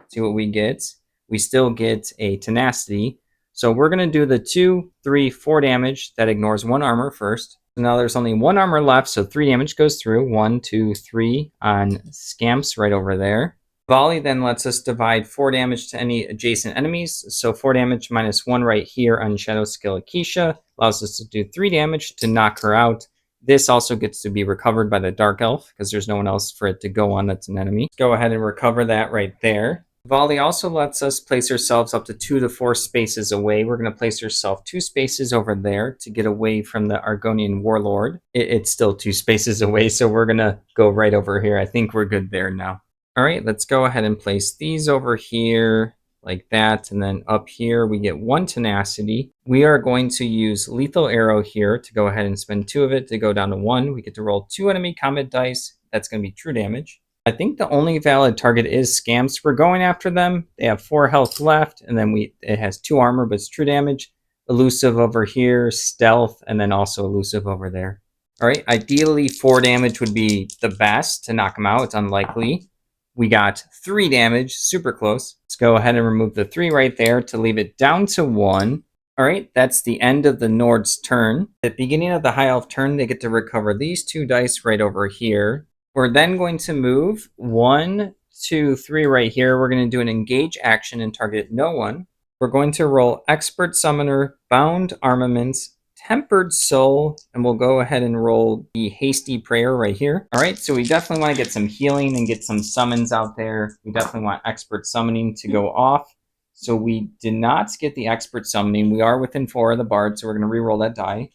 See what we get. We still get a tenacity. So we're going to do the 2, 3, 4 damage. That ignores 1 armor first. So now there's only 1 armor left, so 3 damage goes through. 1, 2, 3 on Scamps right over there. Volley then lets us divide 4 damage to any adjacent enemies. So 4 damage minus 1 right here on Shadow Skill Akeisha allows us to do 3 damage to knock her out. This also gets to be recovered by the Dark Elf because there's no one else for it to go on that's an enemy. Let's go ahead and recover that right there. Volley also lets us place ourselves up to 2 to 4 spaces away. We're going to place ourselves 2 spaces over there to get away from the Argonian Warlord. It's still 2 spaces away, so we're going to go right over here. I think we're good there now. All right, let's go ahead and place these over here like that. And then up here, we get 1 tenacity. We are going to use Lethal Arrow here to go ahead and spend 2 of it to go down to 1. We get to roll 2 enemy combat dice. That's going to be true damage. I think the only valid target is Scamps. We're going after them. They have 4 health left, and then it has 2 armor, but it's true damage. Elusive over here, stealth, and then also elusive over there. All right, ideally 4 damage would be the best to knock them out. It's unlikely. We got 3 damage, super close. Let's go ahead and remove the 3 right there to leave it down to 1. All right, that's the end of the Nord's turn. At the beginning of the High Elf turn, they get to recover these 2 dice right over here. We're then going to move 1, 2, 3 right here. We're going to do an engage action and target no one. We're going to roll Expert Summoner, Bound Armaments, Tempered Soul, and we'll go ahead and roll the Hasty Prayer right here. All right, so we definitely want to get some healing and get some summons out there. We definitely want Expert Summoning to go off. So we did not get the Expert Summoning. We are within 4 of the Bard, so we're going to re-roll that die.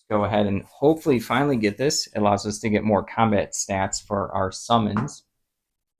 Go ahead and hopefully finally get this. It allows us to get more combat stats for our summons.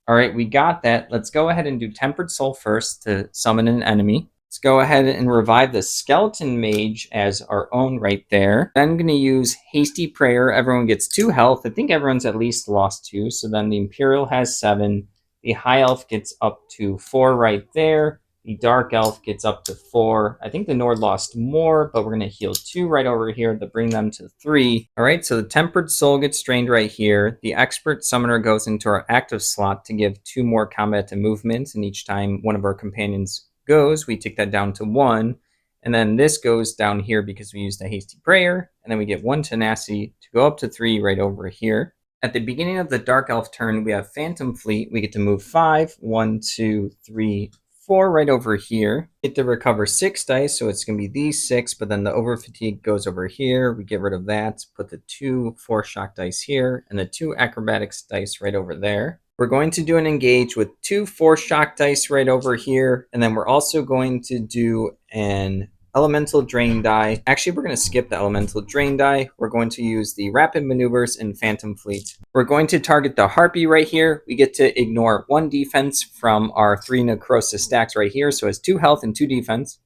All right, we got that. Let's go ahead and do Tempered Soul first to summon an enemy. Let's go ahead and revive the Skeleton Mage as our own right there. Then I'm going to use Hasty Prayer. Everyone gets 2 health. I think everyone's at least lost 2. So then the Imperial has 7. The High Elf gets up to 4 right there. The Dark Elf gets up to 4. I think the Nord lost more, but we're going to heal 2 right over here to bring them to 3. All right, so the Tempered Soul gets drained right here. The Expert Summoner goes into our active slot to give 2 more combat and movements, and each time one of our companions goes, we take that down to 1. And then this goes down here because we used a Hasty Prayer, and then we get 1 Tenacity to go up to 3 right over here. At the beginning of the Dark Elf turn, we have Phantom Fleet. We get to move 5, 1, 2, 3, 4 right over here. Get to recover 6 dice, so it's going to be these 6, but then the over fatigue goes over here. We get rid of that, put the 2 force shock dice here, and the 2 acrobatics dice right over there. We're going to do an engage with 2 force shock dice right over here, and then we're also going to do an elemental drain die. Actually, we're going to skip the elemental drain die. We're going to use the rapid maneuvers in Phantom Fleet. We're going to target the Harpy right here. We get to ignore 1 defense from our 3 necrosis stacks right here, so it has 2 health and 2 defense.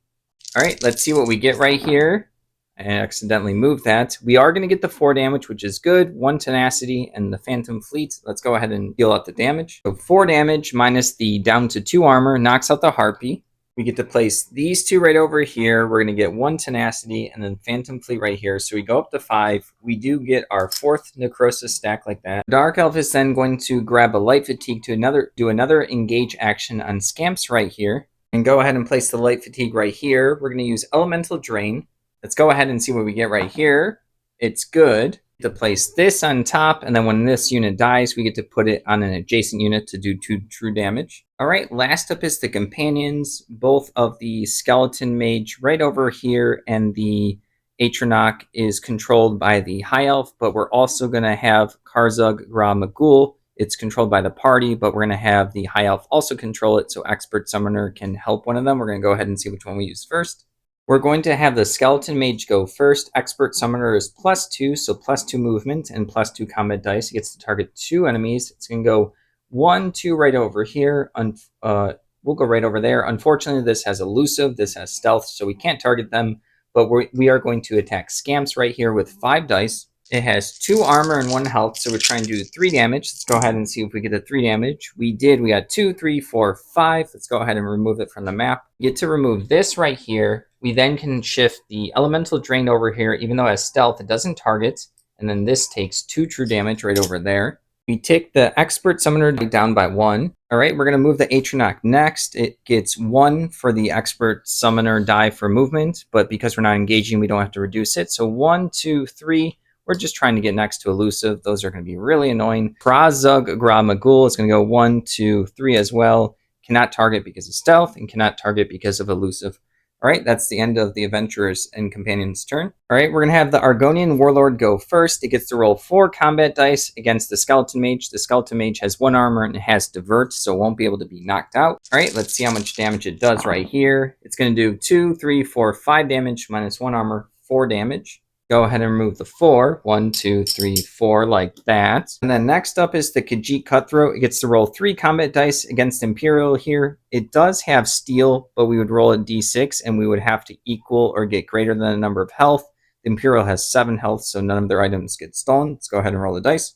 All right, let's see what we get right here. I accidentally moved that. We are going to get the 4 damage, which is good. 1 tenacity and the Phantom Fleet. Let's go ahead and deal out the damage. So 4 damage minus the down to 2 armor knocks out the Harpy. We get to place these 2 right over here. We're going to get 1 tenacity and then Phantom Fleet right here. So we go up to 5. We do get our 4th necrosis stack like that. Dark Elf is then going to grab a light fatigue to do another engage action on Scamps right here. And go ahead and place the light fatigue right here. We're going to use elemental drain. Let's go ahead and see what we get right here. It's good. To place this on top, and then when this unit dies, we get to put it on an adjacent unit to do 2 true damage. All right, last up is the companions, both of the Skeleton Mage right over here, and the Atronach is controlled by the High Elf, but we're also going to have Karzug Gra Magul. It's controlled by the party, but we're going to have the High Elf also control it, so Expert Summoner can help one of them. We're going to go ahead and see which one we use first. We're going to have the Skeleton Mage go first. Expert Summoner is +2, so +2 movement and +2 combat dice. He gets to target 2 enemies. It's going to go 1, 2 right over here. We'll go right over there. Unfortunately, this has elusive. This has stealth, so we can't target them. But we are going to attack Scamps right here with 5 dice. It has 2 armor and 1 health, so we're trying to do 3 damage. Let's go ahead and see if we get the 3 damage. We did. We got 2, 3, 4, 5. Let's go ahead and remove it from the map. Get to remove this right here. We then can shift the elemental drain over here. Even though it has stealth, it doesn't target. and then this takes 2 true damage right over there. We take the Expert Summoner down by 1. All right, we're going to move the Atronach next. It gets 1 for the Expert Summoner die for movement, but because we're not engaging, we don't have to reduce it. So 1, 2, 3. We're just trying to get next to Elusive. Those are going to be really annoying. Krazug Gra Magul is going to go 1, 2, 3 as well. Cannot target because of stealth and cannot target because of Elusive. All right, that's the end of the Adventurers and Companions' turn. All right, we're going to have the Argonian Warlord go first. It gets to roll 4 combat dice against the Skeleton Mage. The Skeleton Mage has 1 armor and it has Divert, so it won't be able to be knocked out. All right, let's see how much damage it does right here. It's going to do 2, 3, 4, 5 damage minus 1 armor, 4 damage. Go ahead and remove the 4. 1, 2, 3, 4, like that. And then next up is the Khajiit Cutthroat. It gets to roll 3 combat dice against Imperial here. It does have steel, but we would roll a d6 and we would have to equal or get greater than the number of health. The Imperial has 7 health, so none of their items get stolen. Let's go ahead and roll the dice.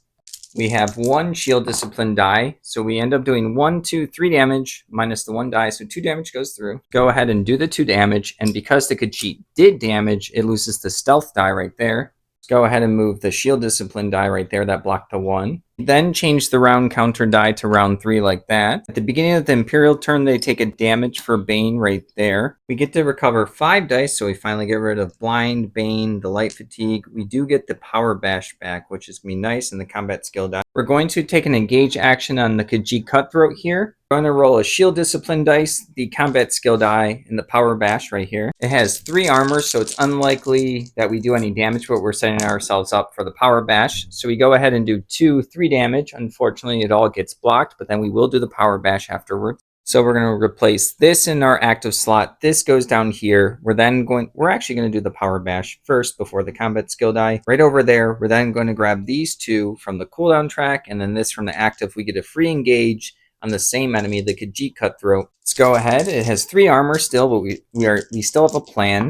We have 1 shield discipline die, so we end up doing 1, 2, 3 damage minus the 1 die, so 2 damage goes through. Go ahead and do the 2 damage, and because the Khajiit did damage, it loses the stealth die right there. Let's go ahead and move the shield discipline die right there that blocked the 1. Then change the round counter die to round 3 like that. At the beginning of the Imperial turn, they take a damage for Bane right there. We get to recover 5 dice, so we finally get rid of Blind, Bane, the Light Fatigue. We do get the Power Bash back, which is going to be nice, and the Combat Skill die. We're going to take an Engage action on the Khajiit Cutthroat here. We're going to roll a Shield Discipline dice, the Combat Skill die, and the Power Bash right here. It has 3 armor, so it's unlikely that we do any damage, but we're setting ourselves up for the Power Bash. So we go ahead and do 2, 3 damage. Unfortunately, it all gets blocked, but then we will do the Power Bash afterwards. So we're going to replace this in our active slot. This goes down here. We're actually going to do the Power Bash first before the Combat Skill die. Right over there, we're then going to grab these 2 from the cooldown track, and then this from the active. We get a free engage on the same enemy, the Khajiit Cutthroat. Let's go ahead. It has 3 armor still, but we still have a plan.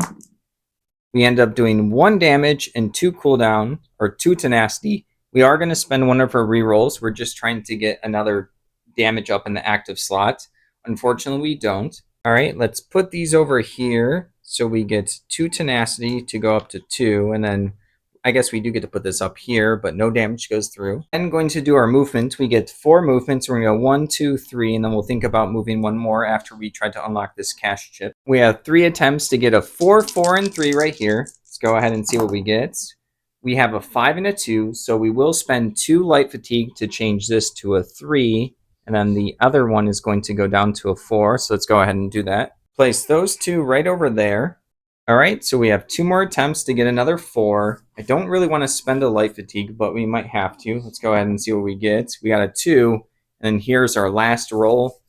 We end up doing 1 damage and 2 cooldown, or 2 tenacity. We are going to spend one of our rerolls. We're just trying to get another damage up in the active slot. Unfortunately, we don't. All right, let's put these over here. So we get 2 tenacity to go up to 2, and then I guess we do get to put this up here, but no damage goes through. Then going to do our movement. We get 4 movements. We're going to go 1, 2, 3, and then we'll think about moving 1 more after we try to unlock this cash chip. We have 3 attempts to get a 4, 4, and 3 right here. Let's go ahead and see what we get. We have a 5 and a 2, so we will spend 2 light fatigue to change this to a 3, and then the other one is going to go down to a 4, so let's go ahead and do that. Place those 2 right over there. All right, so we have 2 more attempts to get another 4. I don't really want to spend a light fatigue, but we might have to. Let's go ahead and see what we get. We got a 2, and then here's our last roll.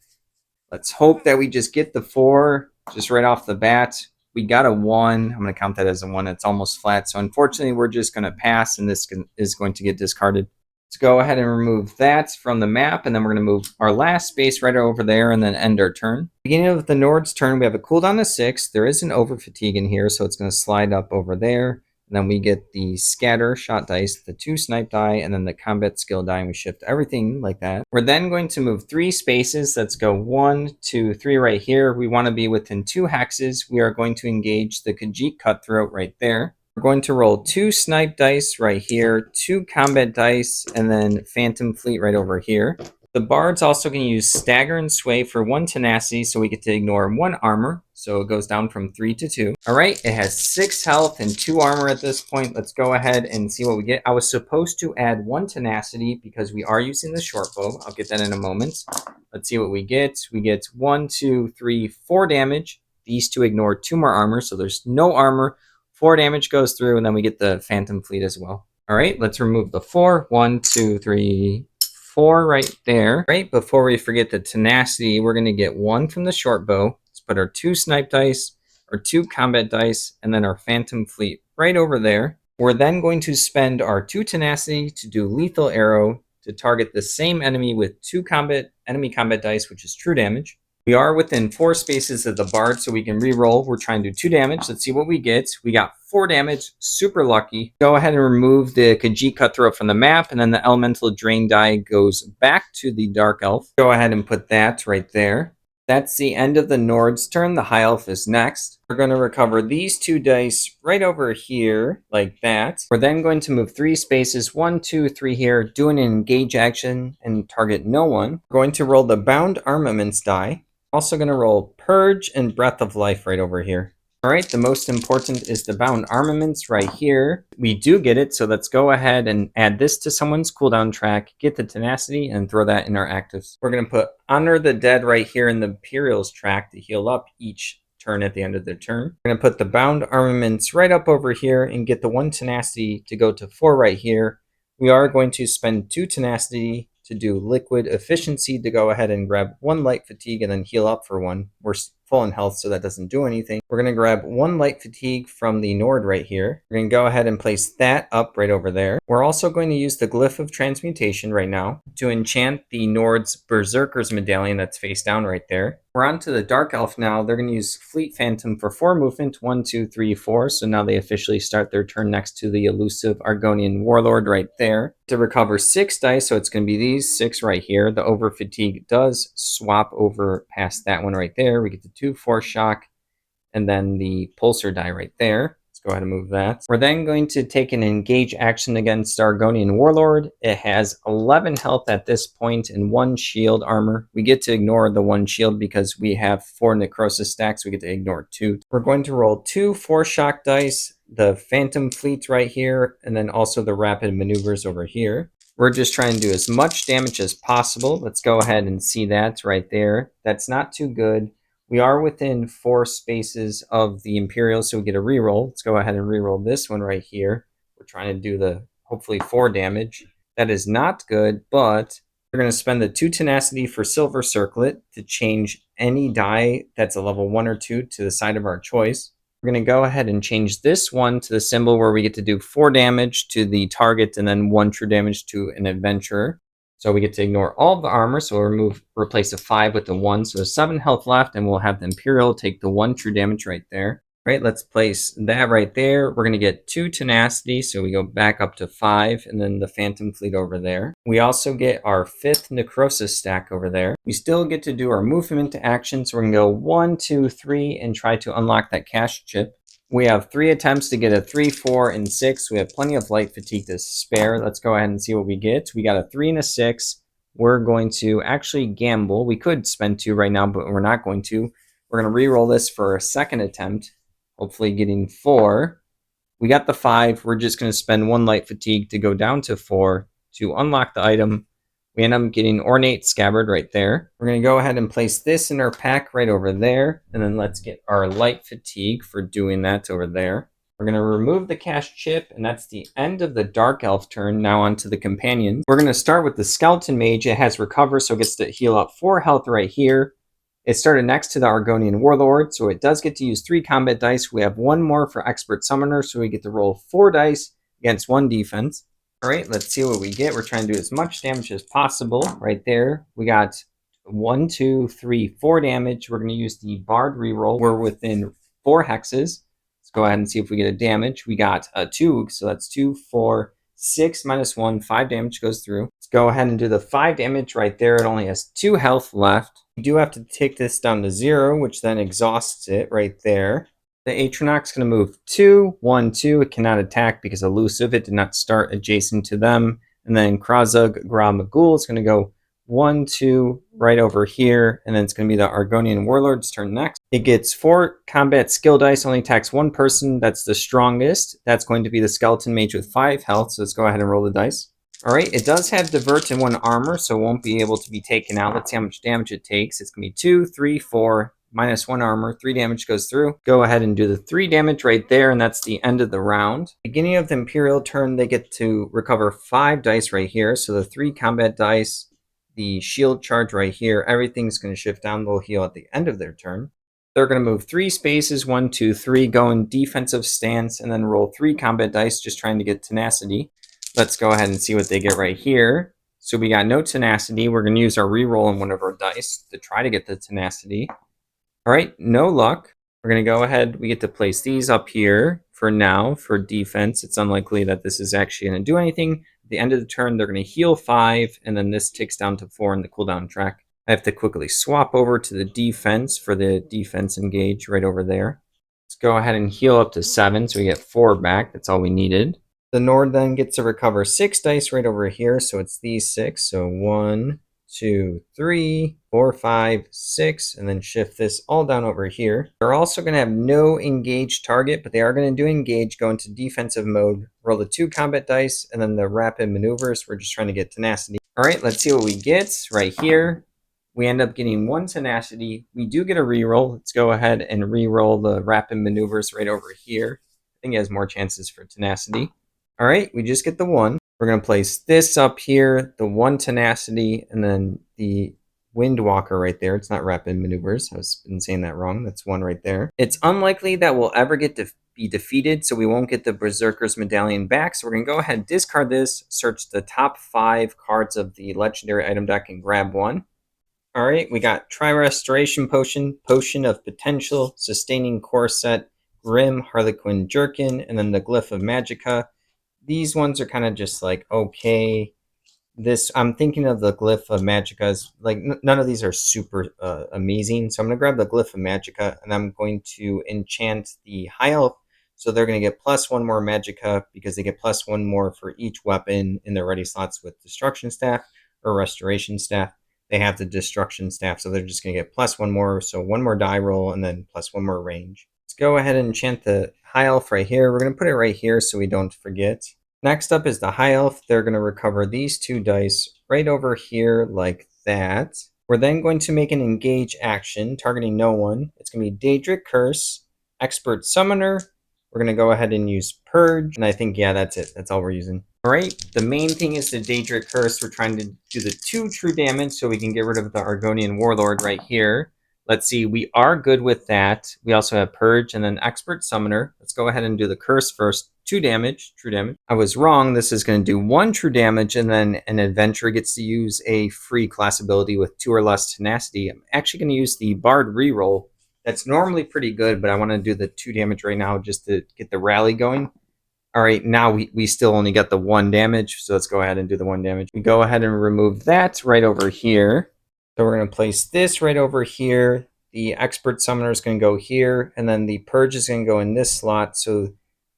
Let's hope that we just get the 4 just right off the bat. We got a 1. I'm going to count that as a 1. It's almost flat. So unfortunately, we're just going to pass, and this is going to get discarded. Let's go ahead and remove that from the map, and then we're going to move our last space right over there and then end our turn. Beginning of the Nord's turn, we have a cooldown of 6. There is an over fatigue in here, so it's going to slide up over there. And then we get the scatter shot dice, the 2 snipe die, and then the combat skill die, and we shift everything like that. We're then going to move 3 spaces. Let's go 1, 2, 3 right here. We want to be within 2 hexes. We are going to engage the Khajiit Cutthroat right there. We're going to roll 2 snipe dice right here, 2 combat dice, and then Phantom Fleet right over here. The Bard's also going to use Stagger and Sway for 1 tenacity, so we get to ignore 1 armor. So it goes down from 3 to 2. All right, it has 6 health and 2 armor at this point. Let's go ahead and see what we get. I was supposed to add 1 tenacity because we are using the short bow. I'll get that in a moment. Let's see what we get. We get 1, 2, 3, 4 damage. These 2 ignore 2 more armor, so there's no armor. 4 damage goes through, and then we get the Phantom Fleet as well. All right, let's remove the 4. 1, 2, 3, 4 right there. Right before we forget the tenacity, we're going to get 1 from the short bow. Let's put our 2 snipe dice, our 2 combat dice, and then our Phantom Fleet right over there. We're then going to spend our 2 tenacity to do lethal arrow to target the same enemy with 2 enemy combat dice, which is true damage. We are within 4 spaces of the Bard, so we can re-roll. We're trying to do 2 damage. Let's see what we get. We got 4 damage. Super lucky. Go ahead and remove the Khajiit Cutthroat from the map, and then the Elemental Drain die goes back to the Dark Elf. Go ahead and put that right there. That's the end of the Nord's turn. The High Elf is next. We're going to recover these 2 dice right over here, like that. We're then going to move 3 spaces, 1, 2, 3 here, do an engage action and target no one. We're going to roll the Bound Armaments die. Also going to roll Purge and Breath of Life right over here. All right, the most important is the Bound Armaments right here. We do get it, so let's go ahead and add this to someone's cooldown track, get the Tenacity, and throw that in our actives. We're going to put Honor the Dead right here in the Imperial's track to heal up each turn at the end of their turn. We're going to put the Bound Armaments right up over here and get the 1 Tenacity to go to 4 right here. We are going to spend 2 Tenacity to do Liquid Efficiency to go ahead and grab 1 Light Fatigue and then heal up for 1. We're full in health, so that doesn't do anything. We're going to grab 1 Light Fatigue from the Nord right here. We're going to go ahead and place that up right over there. We're also going to use the Glyph of Transmutation right now to enchant the Nord's Berserker's Medallion that's face down right there. We're on to the Dark Elf now. They're going to use Fleet Phantom for 4 movement, 1, 2, 3, 4. So now they officially start their turn next to the elusive Argonian Warlord right there. To recover 6 dice, so it's going to be these 6 right here. The Over Fatigue does swap over past that one right there. We get the 2 Force Shock and then the Pulsar die right there. Let's go ahead and move that. We're then going to take an engage action against Argonian Warlord. It has 11 health at this point and 1 shield armor. We get to ignore the 1 shield because we have 4 necrosis stacks. We get to ignore 2. We're going to roll 2 Force Shock dice, the Phantom Fleet right here, and then also the Rapid Maneuvers over here. We're just trying to do as much damage as possible. Let's go ahead and see that right there. That's not too good. We are within 4 spaces of the Imperial, so we get a reroll. Let's go ahead and reroll this one right here. We're trying to do the hopefully 4 damage. That is not good, but we're going to spend the 2 Tenacity for Silver Circlet to change any die that's a level 1 or 2 to the side of our choice. We're going to go ahead and change this one to the symbol where we get to do 4 damage to the target and then 1 true damage to an adventurer. So we get to ignore all of the armor, so we'll replace a 5 with the 1. So there's 7 health left, and we'll have the Imperial take the 1 true damage right there. All right, let's place that right there. We're going to get 2 Tenacity, so we go back up to 5, and then the Phantom Fleet over there. We also get our 5th Necrosis stack over there. We still get to do our movement action, so we're going to go 1, 2, 3, and try to unlock that cash chip. We have 3 attempts to get a 3, 4, and 6. We have plenty of light fatigue to spare. Let's go ahead and see what we get. We got a 3 and a 6. We're going to actually gamble. We could spend 2 right now, but we're not going to. We're going to re-roll this for a second attempt, hopefully getting 4. We got the 5. We're just going to spend 1 light fatigue to go down to 4 to unlock the item. We end up getting Ornate Scabbard right there. We're going to go ahead and place this in our pack right over there. And then let's get our light fatigue for doing that over there. We're going to remove the cash chip, and that's the end of the Dark Elf turn. Now on to the companion. We're going to start with the Skeleton Mage. It has Recover, so it gets to heal up 4 health right here. It started next to the Argonian Warlord, so it does get to use 3 combat dice. We have 1 more for Expert Summoner, so we get to roll 4 dice against 1 defense. All right, let's see what we get. We're trying to do as much damage as possible right there. We got 1, 2, 3, 4 damage. We're going to use the Bard reroll. We're within 4 hexes. Let's go ahead and see if we get a damage. We got a 2, so that's 2, 4, 6 minus 1, 5 damage goes through. Let's go ahead and do the 5 damage right there. It only has 2 health left. We do have to take this down to 0, which then exhausts it right there. The Atronach's going to move 2, 1, 2. It cannot attack because elusive. It did not start adjacent to them. And then Krazug Gra Magul is going to go 1, 2 right over here. And then it's going to be the Argonian Warlord's turn next. It gets 4 combat skill dice, only attacks 1 person. That's the strongest. That's going to be the Skeleton Mage with 5 health. So let's go ahead and roll the dice. All right, it does have Divert and 1 armor, so it won't be able to be taken out. Let's see how much damage it takes. It's going to be 2, 3, 4. Minus 1 armor, 3 damage goes through. Go ahead and do the 3 damage right there, and that's the end of the round. Beginning of the Imperial turn, they get to recover 5 dice right here. So the 3 combat dice, the shield charge right here, everything's going to shift down. They'll heal at the end of their turn. They're going to move 3 spaces, 1, 2, 3, go in defensive stance, and then roll 3 combat dice, just trying to get tenacity. Let's go ahead and see what they get right here. So we got no tenacity. We're going to use our reroll on one of our dice to try to get the tenacity. All right, no luck. We're going to go ahead. We get to place these up here for now for defense. It's unlikely that this is actually going to do anything. At the end of the turn, they're going to heal 5, and then this ticks down to 4 in the cooldown track. I have to quickly swap over to the defense for the defense engage right over there. Let's go ahead and heal up to 7, so we get 4 back. That's all we needed. The Nord then gets to recover 6 dice right over here, so it's these 6. So 1, 2, 3, 4, 5, 6, and then shift this all down over here. They're also going to have no engage target, but they are going to do engage, go into defensive mode, roll the 2 combat dice, and then the rapid maneuvers. We're just trying to get tenacity. All right, let's see what we get right here. We end up getting 1 tenacity. We do get a reroll. Let's go ahead and reroll the rapid maneuvers right over here. I think it has more chances for tenacity. All right, we just get the 1. We're going to place this up here, the 1 tenacity, and then the Windwalker right there. It's not rapid maneuvers. I was been saying that wrong. That's 1 right there. It's unlikely that we'll ever get to be defeated, so we won't get the Berserker's Medallion back. So we're going to go ahead and discard this, search the top 5 cards of the Legendary item deck, and grab 1. All right, we got Tri-Restoration Potion, Potion of Potential, Sustaining Core Set, Grim, Harlequin Jerkin, and then the Glyph of Magicka. These ones are kind of just like, okay. I'm thinking of the Glyph of Magicka. Like, none of these are super amazing. So I'm going to grab the Glyph of Magicka, and I'm going to enchant the High Elf. So they're going to get +1 more Magicka because they get +1 more for each weapon in their ready slots with Destruction Staff or Restoration Staff. They have the Destruction Staff, so they're just going to get +1 more. So 1 more die roll and then +1 more range. Let's go ahead and enchant the High Elf right here. We're going to put it right here so we don't forget. Next up is the High Elf. They're going to recover these 2 dice right over here like that. We're then going to make an engage action targeting no one. It's going to be Daedric Curse, Expert Summoner. We're going to go ahead and use Purge. And I think, yeah, that's it. That's all we're using. All right, the main thing is the Daedric Curse. We're trying to do the 2 true damage so we can get rid of the Argonian Warlord right here. Let's see, we are good with that. We also have Purge and then Expert Summoner. Let's go ahead and do the Curse first. 2 damage, true damage. I was wrong. This is going to do 1 true damage, and then an adventurer gets to use a free class ability with 2 or less tenacity. I'm actually going to use the Bard reroll. That's normally pretty good, but I want to do the 2 damage right now just to get the rally going. All right, now we still only got the 1 damage, so let's go ahead and do the 1 damage. We go ahead and remove that right over here. So we're going to place this right over here. The Expert Summoner is going to go here, and then the Purge is going to go in this slot. So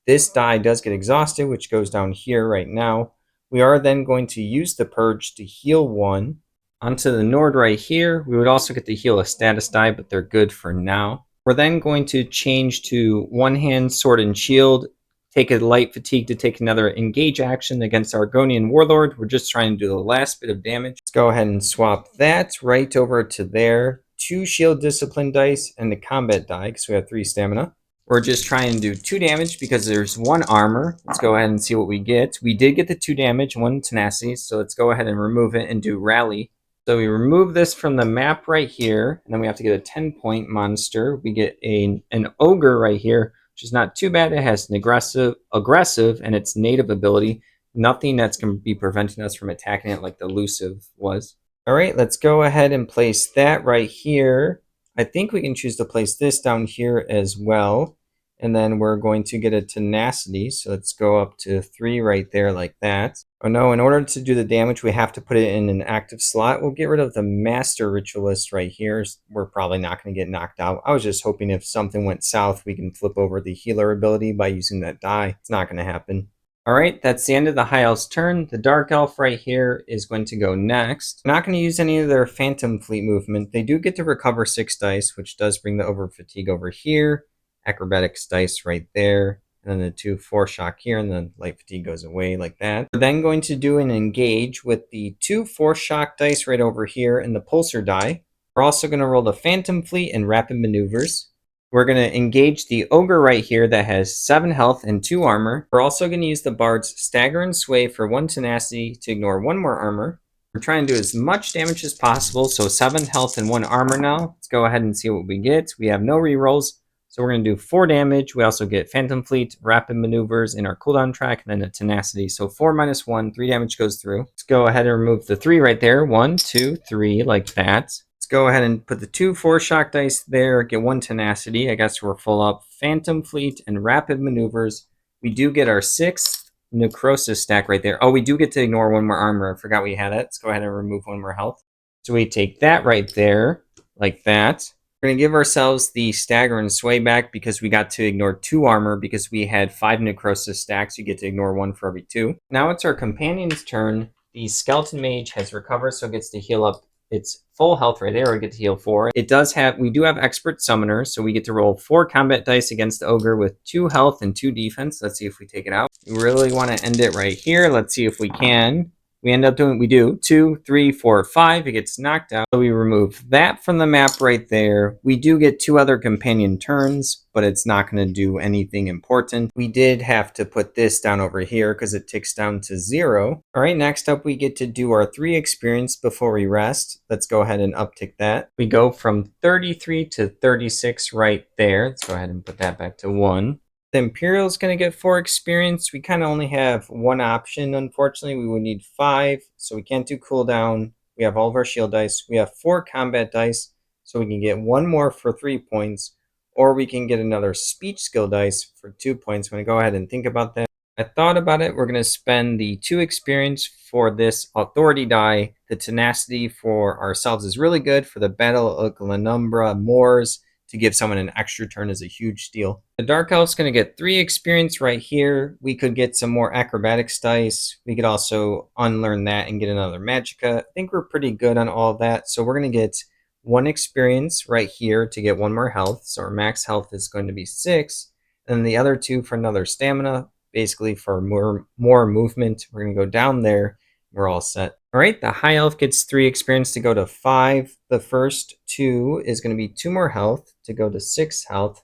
this die does get exhausted, which goes down here right now. We are then going to use the Purge to heal 1. Onto the Nord right here, we would also get to heal a status die, but they're good for now. We're then going to change to one-hand Sword and Shield, take a light fatigue to take another engage action against Argonian Warlord. We're just trying to do the last bit of damage. Let's go ahead and swap that right over to there. 2 shield discipline dice and the combat die because we have 3 stamina. We're just trying to do 2 damage because there's 1 armor. Let's go ahead and see what we get. We did get the 2 damage, 1 tenacity, so let's go ahead and remove it and do rally. So we remove this from the map right here, and then we have to get a 10-point monster. We get an ogre right here, which is not too bad. It has an aggressive, and its native ability. Nothing that's going to be preventing us from attacking it like the elusive was. All right, let's go ahead and place that right here. I think we can choose to place this down here as well. And then we're going to get a tenacity. So let's go up to 3 right there like that. Oh no, in order to do the damage, we have to put it in an active slot. We'll get rid of the Master Ritualist right here. We're probably not going to get knocked out. I was just hoping if something went south, we can flip over the healer ability by using that die. It's not going to happen. All right, that's the end of the High Elf's turn. The Dark Elf right here is going to go next. I'm not going to use any of their Phantom Fleet movement. They do get to recover 6 dice, which does bring the Over Fatigue over here. Acrobatics dice right there. And then the 2 Force Shock here, and then Light Fatigue goes away like that. We're then going to do an engage with the 2 Force Shock dice right over here and the Pulsar die. We're also going to roll the Phantom Fleet and Rapid Maneuvers. We're going to engage the Ogre right here that has 7 health and 2 armor. We're also going to use the Bard's Stagger and Sway for 1 tenacity to ignore 1 more armor. We're trying to do as much damage as possible, so 7 health and 1 armor now. Let's go ahead and see what we get. We have no rerolls, so we're going to do 4 damage. We also get Phantom Fleet, Rapid Maneuvers in our cooldown track, and then a tenacity. So 4 minus 1, 3 damage goes through. Let's go ahead and remove the 3 right there. 1, 2, 3, like that. Let's go ahead and put the 2 Force Shock dice there, get 1 tenacity. I guess we're full up. Phantom Fleet and Rapid Maneuvers. We do get our 6th Necrosis stack right there. Oh, we do get to ignore 1 more armor. I forgot we had it. Let's go ahead and remove 1 more health. So we take that right there, like that. We're going to give ourselves the stagger and sway back because we got to ignore 2 armor because we had 5 necrosis stacks. You get to ignore 1 for every 2. Now it's our companion's turn. The skeleton mage has recovered, so it gets to heal up its full health right there. We get to heal 4. We do have expert summoner, so we get to roll 4 combat dice against the ogre with 2 health and 2 defense. Let's see if we take it out. We really want to end it right here. Let's see if we can. We do 2, 3, 4, 5. It gets knocked out. So we remove that from the map right there. We do get 2 other companion turns, but it's not going to do anything important. We did have to put this down over here because it ticks down to 0. All right, next up we get to do our 3 experience before we rest. Let's go ahead and uptick that. We go from 33 to 36 right there. Let's go ahead and put that back to 1. The Imperial's going to get 4 experience. We kind of only have 1 option, unfortunately. We would need 5, so we can't do cooldown. We have all of our shield dice. We have 4 combat dice, so we can get 1 more for 3 points, or we can get another speech skill dice for 2 points. I'm going to go ahead and think about that. I thought about it. We're going to spend the 2 experience for this authority die. The tenacity for ourselves is really good. For the Battle of Glanumbra Moors, to give someone an extra turn is a huge deal. The Dark Elf's going to get 3 experience right here. We could get some more acrobatics dice. We could also unlearn that and get another magicka. I think we're pretty good on all of that. So we're going to get 1 experience right here to get 1 more health. So our max health is going to be 6. And the other 2 for another stamina, basically for more movement. We're going to go down there. We're all set. All right, the high elf gets 3 experience to go to 5. The first 2 is going to be 2 more health to go to 6 health.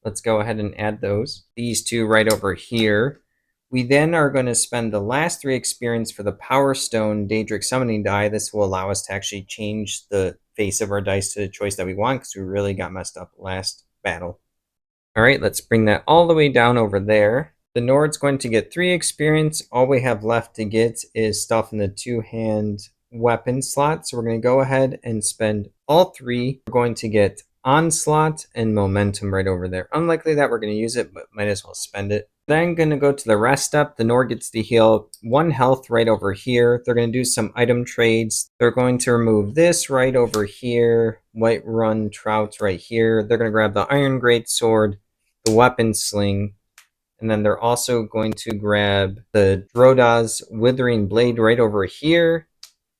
Let's go ahead and add those. These 2 right over here. We then are going to spend the last 3 experience for the Power Stone Daedric Summoning Die. This will allow us to actually change the face of our dice to the choice that we want because we really got messed up last battle. All right, let's bring that all the way down over there. The Nord's going to get 3 experience. All we have left to get is stuff in the 2-hand weapon slot. So we're going to go ahead and spend all 3. We're going to get Onslaught and Momentum right over there. Unlikely that we're going to use it, but might as well spend it. Then going to go to the rest step. The Nord gets to heal 1 health right over here. They're going to do some item trades. They're going to remove this right over here. White Run Trout right here. They're going to grab the Iron Great Sword, the Weapon Sling, and then they're also going to grab the Droda's Withering Blade right over here.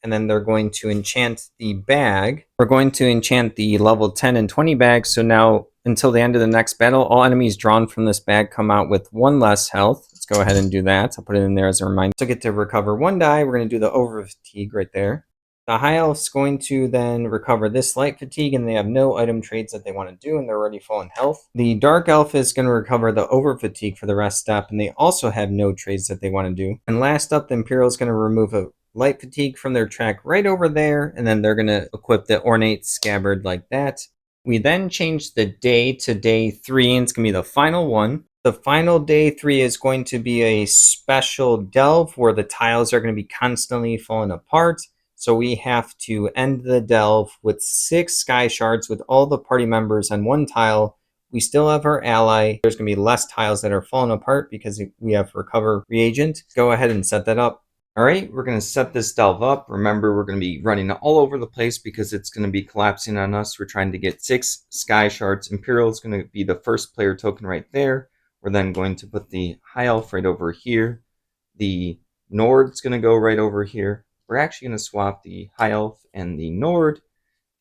And then they're going to enchant the bag. We're going to enchant the level 10 and 20 bags. So now, until the end of the next battle, all enemies drawn from this bag come out with 1 less health. Let's go ahead and do that. I'll put it in there as a reminder. So get to recover 1 die. We're going to do the over fatigue right there. The high elf's going to then recover this light fatigue, and they have no item trades that they want to do, and they're already full in health. The dark elf is going to recover the over fatigue for the rest step, and they also have no trades that they want to do. And last up, the Imperial is going to remove a light fatigue from their track right over there, and then they're going to equip the ornate scabbard like that. We then change the day to day 3, and it's going to be the final one. The final day 3 is going to be a special delve where the tiles are going to be constantly falling apart. So we have to end the delve with 6 sky shards with all the party members on 1 tile. We still have our ally. There's going to be less tiles that are falling apart because we have recover reagent. Go ahead and set that up. All right, we're going to set this delve up. Remember, we're going to be running all over the place because it's going to be collapsing on us. We're trying to get 6 sky shards. Imperial is going to be the first player token right there. We're then going to put the high elf right over here. The Nord's going to go right over here. We're actually going to swap the high elf and the Nord,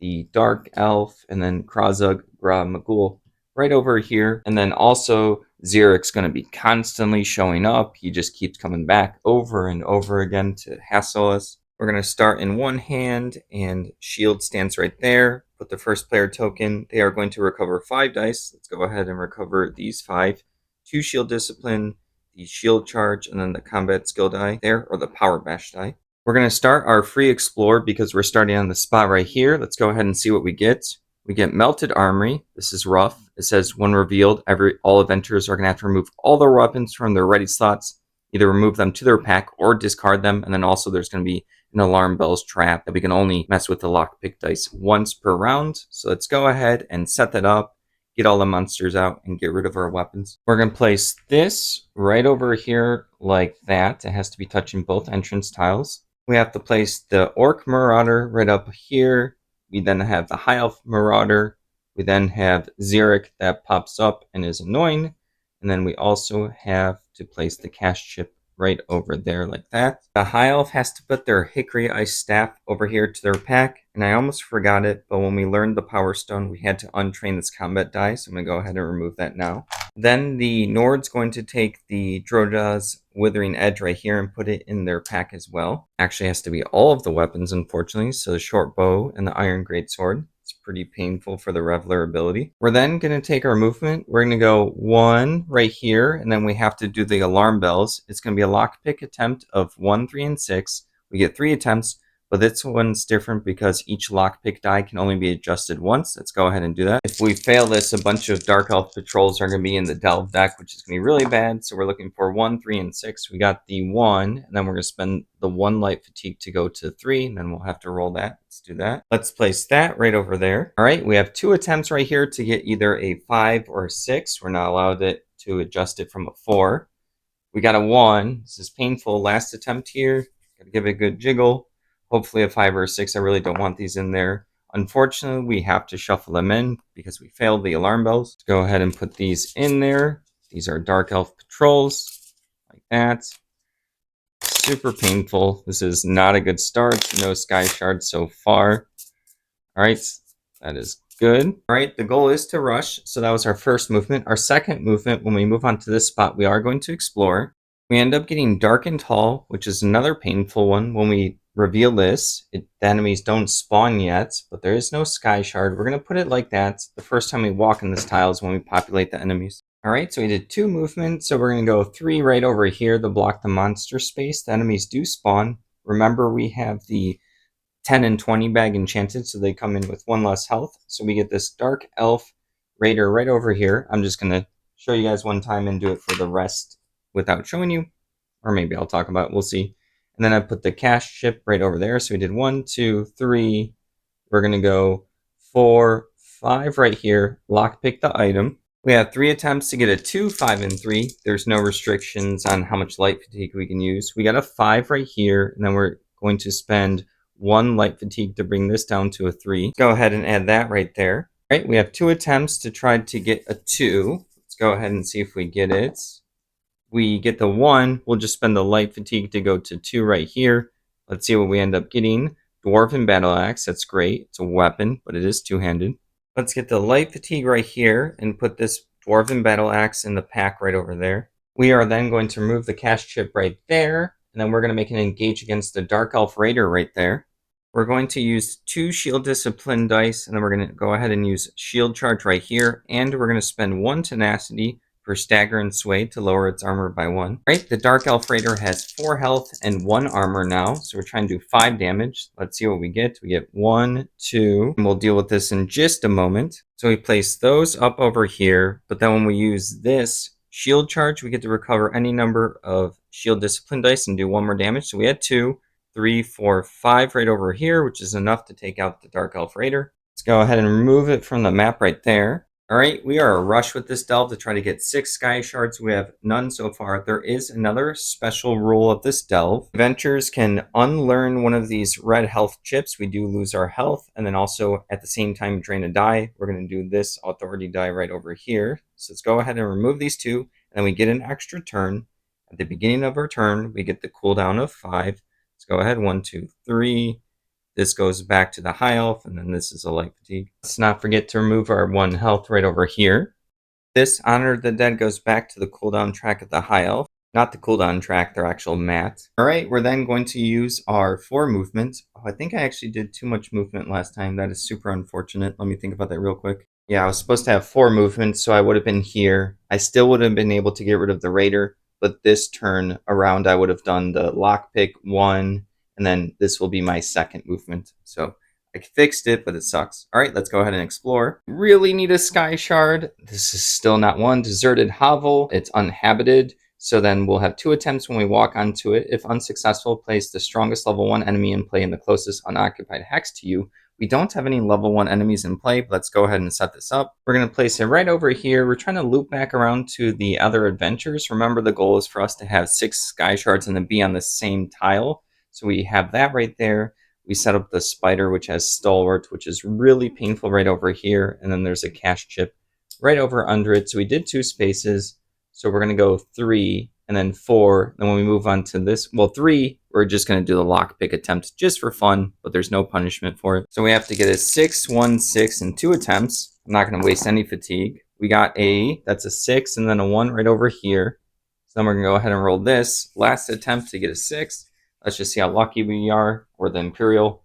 the dark elf, and then Krazug Gra Magul right over here. And then also Xeric's going to be constantly showing up. He just keeps coming back over and over again to hassle us. We're going to start in 1 hand, and shield stands right there. Put the first player token. They are going to recover 5 dice. Let's go ahead and recover these 5. 2 shield discipline, the shield charge, and then the combat skill die there, or the power bash die. We're going to start our free explore because we're starting on the spot right here. Let's go ahead and see what we get. We get Melted Armory. This is rough. It says when revealed, all eventers are going to have to remove all their weapons from their ready slots, either remove them to their pack or discard them. And then also there's going to be an alarm bells trap that we can only mess with the lockpick dice once per round. So let's go ahead and set that up, get all the monsters out, and get rid of our weapons. We're going to place this right over here like that. It has to be touching both entrance tiles. We have to place the Orc Marauder right up here. We then have the High Elf Marauder. We then have Xeric that pops up and is annoying. And then we also have to place the cast chip right over there like that. The High Elf has to put their Hickory Ice Staff over here to their pack. And I almost forgot it, but when we learned the Power Stone, we had to untrain this combat die. So I'm going to go ahead and remove that now. Then the Nord's going to take the Droja's Withering Edge right here and put it in their pack as well. Actually has to be all of the weapons, unfortunately. So the short bow and the iron greatsword. It's pretty painful for the Reveler ability. We're then going to take our movement. We're going to go 1 right here, and then we have to do the alarm bells. It's going to be a lockpick attempt of 1, 3, and 6. We get 3 attempts. But this one's different because each lockpick die can only be adjusted once. Let's go ahead and do that. If we fail this, a bunch of Dark Elf patrols are going to be in the Delve deck, which is going to be really bad. So we're looking for 1, 3, and 6. We got the 1, and then we're going to spend the 1 light fatigue to go to 3, and then we'll have to roll that. Let's do that. Let's place that right over there. All right, we have 2 attempts right here to get either a 5 or a 6. We're not allowed to adjust it from a 4. We got a 1. This is painful. Last attempt here. Got to give it a good jiggle. Hopefully a 5 or a 6. I really don't want these in there. Unfortunately, we have to shuffle them in because we failed the alarm bells. Let's go ahead and put these in there. These are Dark Elf patrols, like that. Super painful. This is not a good start. No Sky Shards so far. All right, that is good. All right, the goal is to rush. So that was our first movement. Our second movement, when we move on to this spot, we are going to explore. We end up getting Darkened Hall, which is another painful one. When we reveal this, the enemies don't spawn yet, but there is no Sky Shard. We're going to put it like that. The first time we walk in this tile is when we populate the enemies. All right, so we did 2 movements. So we're going to go 3 right over here to block the monster space. The enemies do spawn. Remember, we have the 10 and 20 bag enchanted, so they come in with 1 less health. So we get this Dark Elf Raider right over here. I'm just going to show you guys one time and do it for the rest without showing you, or maybe I'll talk about it, we'll see. And then I put the cash chip right over there. So we did 1, 2, 3. We're going to go 4, 5 right here. Lockpick the item. We have 3 attempts to get a 2, 5, and 3. There's no restrictions on how much light fatigue we can use. We got a 5 right here, and then we're going to spend 1 light fatigue to bring this down to a 3. Go ahead and add that right there. All right, we have 2 attempts to try to get a 2. Let's go ahead and see if we get it. We get the 1, we'll just spend the light fatigue to go to 2 right here. Let's see what we end up getting. Dwarven Battle Axe, that's great. It's a weapon, but it is 2-handed. Let's get the light fatigue right here and put this Dwarven Battle Axe in the pack right over there. We are then going to remove the cash chip right there, and then we're going to make an engage against the Dark Elf Raider right there. We're going to use 2 Shield Discipline dice, and then we're going to go ahead and use Shield Charge right here, and we're going to spend 1 Tenacity for Stagger and Sway to lower its armor by 1. Right, the Dark Elf Raider has 4 health and 1 armor now, so we're trying to do 5 damage. Let's see what we get. We get 1, 2, and we'll deal with this in just a moment. So we place those up over here, but then when we use this Shield Charge, we get to recover any number of Shield Discipline dice and do 1 more damage. So we had 2, 3, 4, 5 right over here, which is enough to take out the Dark Elf Raider. Let's go ahead and remove it from the map right there. All right, we are a rush with this delve to try to get 6 Sky Shards. We have none so far. There is another special rule of this delve. Adventurers can unlearn one of these red health chips. We do lose our health, and then also at the same time drain a die. We're going to do this authority die right over here. So let's go ahead and remove these 2, and then we get an extra turn. At the beginning of our turn, we get the cooldown of 5. Let's go ahead, 1, 2, 3. This goes back to the high elf, and then this is a light fatigue. Let's not forget to remove our 1 health right over here. This Honor of the Dead goes back to the cooldown track of the high elf. Not the cooldown track, their actual mat. Alright, we're then going to use our 4 movements. Oh, I think I actually did too much movement last time. That is super unfortunate. Let me think about that real quick. Yeah, I was supposed to have 4 movements, so I would have been here. I still would have been able to get rid of the Raider, but this turn around I would have done the lockpick 1, and then this will be my second movement. So I fixed it, but it sucks. All right, let's go ahead and explore. Really need a Sky Shard. This is still not one. Deserted Hovel. It's uninhabited. So then we'll have 2 attempts when we walk onto it. If unsuccessful, place the strongest level 1 enemy in play in the closest unoccupied hex to you. We don't have any level 1 enemies in play, but let's go ahead and set this up. We're going to place it right over here. We're trying to loop back around to the other adventures. Remember, the goal is for us to have 6 Sky Shards and then be on the same tile. So we have that right there. We set up the spider, which has stalwart, which is really painful right over here. And then there's a cash chip right over under it. So we did 2 spaces. So we're going to go 3 and then 4. Then when we move on to this, well, 3, we're just going to do the lockpick attempt just for fun, but there's no punishment for it. So we have to get a 6, 1, 6, and 2 attempts. I'm not going to waste any fatigue. We got that's a 6 and then a 1 right over here. So then we're going to go ahead and roll this. Last attempt to get a 6. Let's just see how lucky we are, or the Imperial.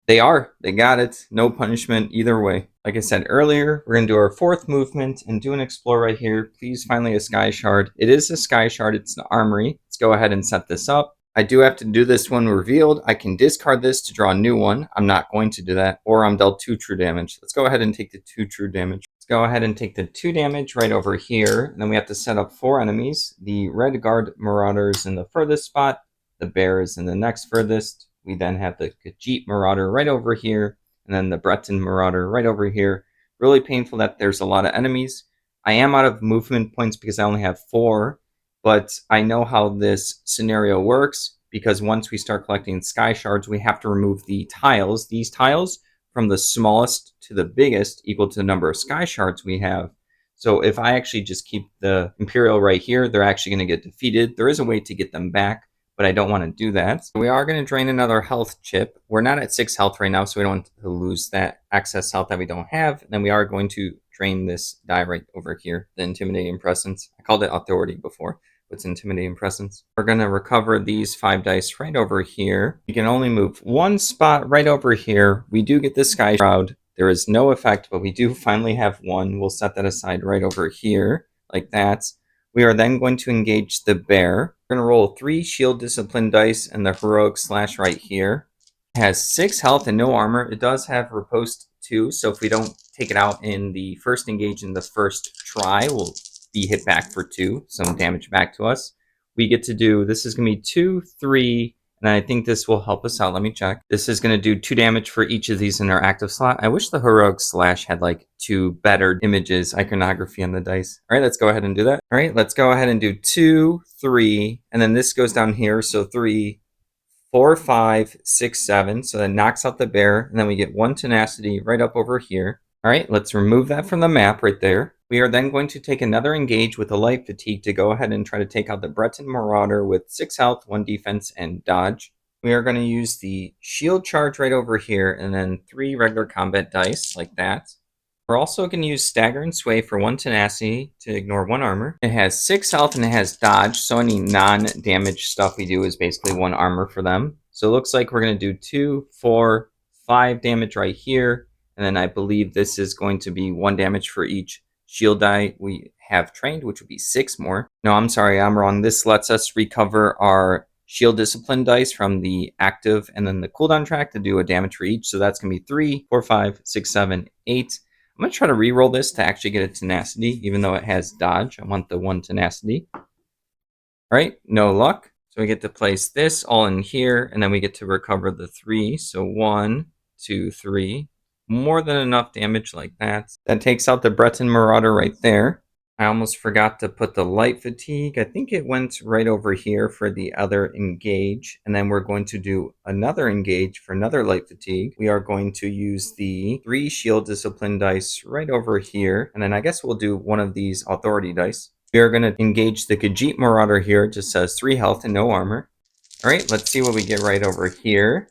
They got it. No punishment either way. Like I said earlier, we're going to do our 4th movement and do an explore right here. Please finally a sky shard. It is a sky shard. It's an armory. Let's go ahead and set this up. I do have to do this when revealed. I can discard this to draw a new one. I'm not going to do that, or I'm dealt 2 true damage. Let's go ahead and take the 2 true damage. Let's go ahead and take the 2 damage right over here. And then we have to set up 4 enemies. The Red Guard Marauders in the furthest spot. The Bear is in the next furthest. We then have the Khajiit Marauder right over here, and then the Breton Marauder right over here. Really painful that there's a lot of enemies. I am out of movement points because I only have 4, but I know how this scenario works because once we start collecting sky shards, we have to remove the tiles. These tiles from the smallest to the biggest equal to the number of sky shards we have. So if I actually just keep the Imperial right here, they're actually going to get defeated. There is a way to get them back, but I don't want to do that. So we are going to drain another health chip. We're not at 6 health right now, so we don't want to lose that excess health that we don't have. And then we are going to drain this die right over here, the Intimidating Presence. I called it Authority before, but it's Intimidating Presence. We're going to recover these 5 dice right over here. We can only move 1 spot right over here. We do get the Sky Shroud. There is no effect, but we do finally have 1. We'll set that aside right over here, like that. We are then going to engage the Bear. We're going to roll 3 shield discipline dice and the heroic slash right here. It has 6 health and no armor. It does have riposte 2, so if we don't take it out in the first engage in the first try, we'll be hit back for 2, some damage back to us. We get to do, this is going to be 2, 3, and I think this will help us out. Let me check. This is going to do 2 damage for each of these in our active slot. I wish the heroic slash had like 2 better images, iconography on the dice. All right, let's go ahead and do that. All right, let's go ahead and do 2, 3, and then this goes down here. So 3, 4, 5, 6, 7. So that knocks out the Bear, and then we get 1 tenacity right up over here. All right, let's remove that from the map right there. We are then going to take another engage with a light fatigue to go ahead and try to take out the Breton Marauder with 6 health, 1 defense, and dodge. We are going to use the shield charge right over here and then 3 regular combat dice like that. We're also going to use stagger and sway for 1 tenacity to ignore 1 armor. It has 6 health and it has dodge, so any non-damage stuff we do is basically 1 armor for them. So it looks like we're going to do 2, 4, 5 damage right here. And then I believe this is going to be 1 damage for each shield die we have trained, which would be 6 more. No, I'm sorry, I'm wrong. This lets us recover our shield discipline dice from the active and then the cooldown track to do a damage for each. So that's going to be 3, 4, 5, 6, 7, 8. I'm going to try to re-roll this to actually get a tenacity, even though it has dodge. I want the 1 tenacity. All right, no luck. So we get to place this all in here, and then we get to recover the 3. So 1, 2, 3. More than enough damage like that. That takes out the Breton Marauder right there. I almost forgot to put the light fatigue. I think it went right over here for the other engage. And then we're going to do another engage for another light fatigue. We are going to use the 3 shield discipline dice right over here. And then I guess we'll do one of these authority dice. We are going to engage the Khajiit Marauder here. It just says 3 health and no armor. All right, let's see what we get right over here.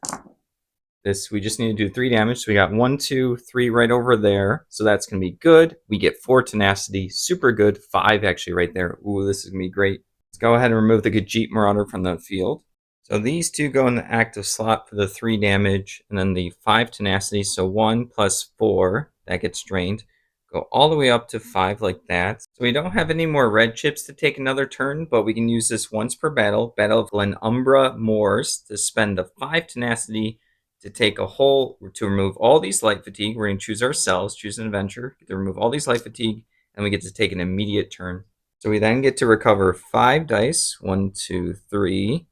We just need to do 3 damage. So we got 1, 2, 3 right over there. So that's going to be good. We get 4 tenacity. Super good. 5 actually right there. Ooh, this is going to be great. Let's go ahead and remove the Khajiit Marauder from the field. So these 2 go in the active slot for the 3 damage. And then the 5 tenacity. So 1 plus 4. That gets drained. Go all the way up to 5 like that. So we don't have any more red chips to take another turn, but we can use this once per battle. Battle of Glenumbra Moors to spend the 5 tenacity to take a whole, to remove all these light fatigue. We're going to choose ourselves, choose an adventure, get to remove all these light fatigue, and we get to take an immediate turn. So we then get to recover 5 dice, 1, 2, 3,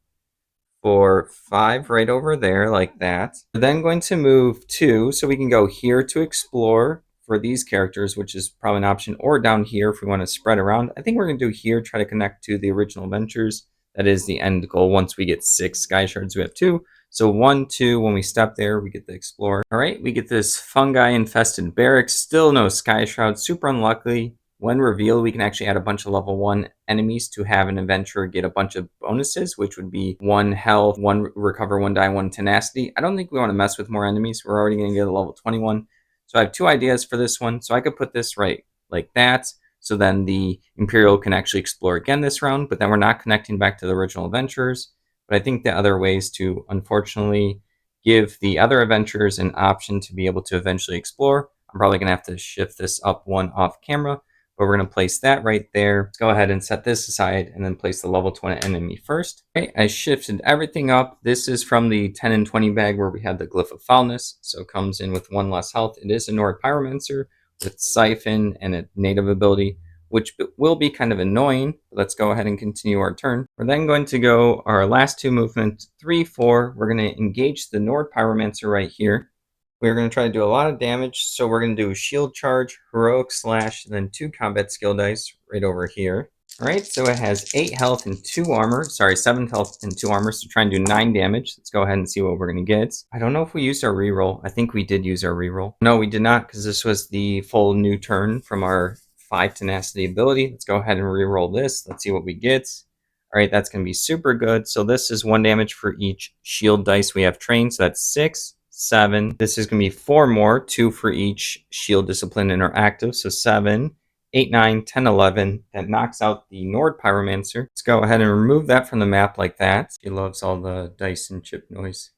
4, 5 right over there like that. We're then going to move 2, so we can go here to explore for these characters, which is probably an option, or down here if we want to spread around. I think we're going to do here, try to connect to the original adventures. That is the end goal. Once we get 6 sky shards, we have 2. So 1, 2, when we step there, we get the explorer. All right, we get this fungi-infested barracks. Still no sky shroud. Super unlucky. When revealed, we can actually add a bunch of level 1 enemies to have an adventurer get a bunch of bonuses, which would be 1 health, 1 recover, 1 die, 1 tenacity. I don't think we want to mess with more enemies. We're already going to get a level 21. So I have 2 ideas for this one. So I could put this right like that. So then the Imperial can actually explore again this round, but then we're not connecting back to the original adventurers. But I think the other way is to, unfortunately, give the other adventurers an option to be able to eventually explore. I'm probably going to have to shift this up 1 off camera, but we're going to place that right there. Let's go ahead and set this aside and then place the level 20 enemy first. Okay, I shifted everything up. This is from the 10 and 20 bag where we had the Glyph of Foulness, so it comes in with 1 less health. It is a Nord Pyromancer with Siphon and a native ability, which will be kind of annoying. Let's go ahead and continue our turn. We're then going to go our last 2 movements, 3, 4. We're going to engage the Nord Pyromancer right here. We're going to try to do a lot of damage, so we're going to do shield charge, heroic slash, and then 2 combat skill dice right over here. All right, so it has 8 health and 2 armor. Sorry, 7 health and 2 armor, so try and do 9 damage. Let's go ahead and see what we're going to get. I don't know if we used our reroll. I think we did use our reroll. No, we did not, because this was the full new turn from our 5 tenacity ability. Let's go ahead and reroll this. Let's see what we get. All right, that's going to be super good. So this is 1 damage for each shield dice we have trained. So that's 6, 7. This is going to be 4 more, 2 for each shield discipline interactive. So 7, 8, 9, 10, 11. That knocks out the Nord Pyromancer. Let's go ahead and remove that from the map like that. She loves all the dice and chip noise.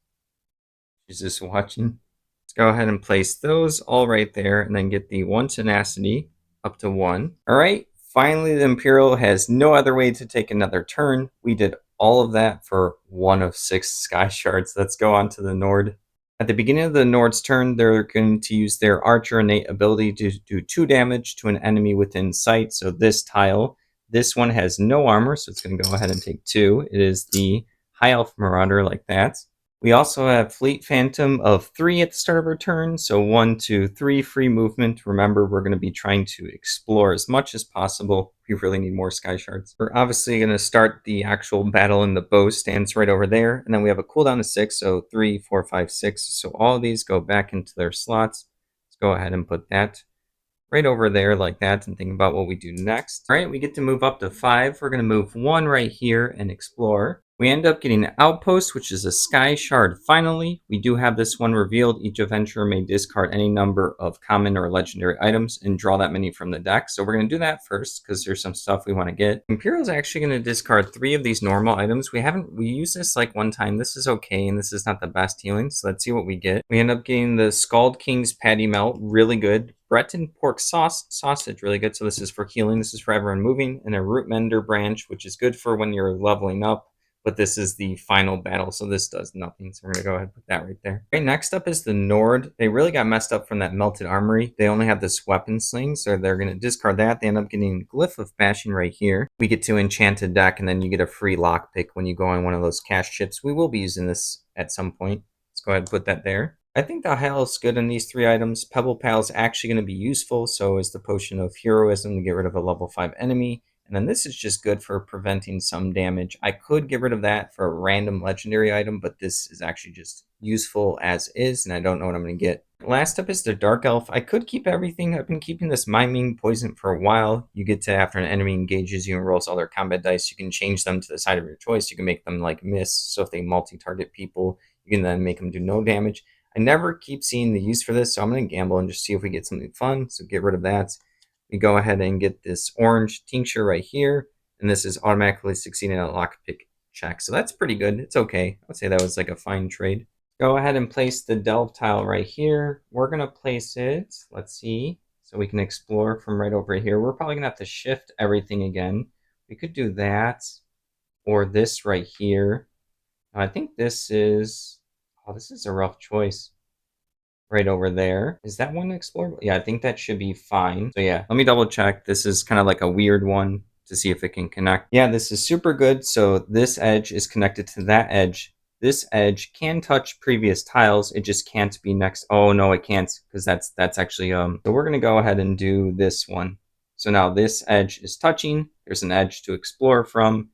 She's just watching. Let's go ahead and place those all right there and then get the 1 tenacity up to 1. All right. Finally, the Imperial has no other way to take another turn. We did all of that for 1 of 6 sky shards. Let's go on to the Nord. At the beginning of the Nord's turn, they're going to use their Archer innate ability to do 2 damage to an enemy within sight. So this tile, this one has no armor, so it's going to go ahead and take 2. It is the High Elf Marauder like that. We also have Fleet Phantom of 3 at the start of our turn, so 1, 2, 3 free movement. Remember, we're going to be trying to explore as much as possible. We really need more sky shards. We're obviously going to start the actual battle in the bow stance right over there, and then we have a cooldown of 6, so 3, 4, 5, 6. So all of these go back into their slots. Let's go ahead and put that right over there like that and think about what we do next. All right, we get to move up to 5. We're going to move 1 right here and explore. We end up getting an Outpost, which is a Sky Shard. Finally, we do have this one revealed. Each adventurer may discard any number of common or legendary items and draw that many from the deck. So we're going to do that first because there's some stuff we want to get. Imperial's actually going to discard 3 of these normal items. We used this like 1 time. This is okay, and this is not the best healing. So let's see what we get. We end up getting the Scald King's Patty Melt, really good. Breton Pork Sausage, really good. So this is for healing. This is for everyone moving. And a Root Mender Branch, which is good for when you're leveling up. But this is the final battle, so this does nothing. So we're going to go ahead and put that right there. Okay, next up is the Nord. They really got messed up from that Melted Armory. They only have this weapon sling, so they're going to discard that. They end up getting Glyph of Bashing right here. We get to enchant a deck, and then you get a free lockpick when you go on one of those cash chips. We will be using this at some point. Let's go ahead and put that there. I think the Hell is good in these 3 items. Pebble Pal is actually going to be useful, so is the Potion of Heroism to get rid of a level 5 enemy. And then this is just good for preventing some damage. I could get rid of that for a random legendary item, but this is actually just useful as is, and I don't know what I'm going to get. Last up is the Dark Elf. I could keep everything. I've been keeping this Miming Poison for a while. You get to, after an enemy engages you and rolls all their combat dice, you can change them to the side of your choice. You can make them like miss, so if they multi-target people, you can then make them do no damage. I never keep seeing the use for this, so I'm going to gamble and just see if we get something fun, so get rid of that. We go ahead and get this orange tincture right here, and this is automatically succeeding at a lockpick check. So that's pretty good. It's okay. I would say that was like a fine trade. Go ahead and place the delve tile right here. We're going to place it, let's see, so we can explore from right over here. We're probably going to have to shift everything again. We could do that, or this right here. Now, I think this is, oh, this is a rough choice. Right over there. Is that one explorable? Yeah, I think that should be fine. So yeah, let me double check. This is kind of like a weird one to see if it can connect. Yeah, this is super good. So this edge is connected to that edge. This edge can touch previous tiles. It just can't be next. Oh no, it can't, because that's actually so we're gonna go ahead and do this one. So now this edge is touching. There's an edge to explore from.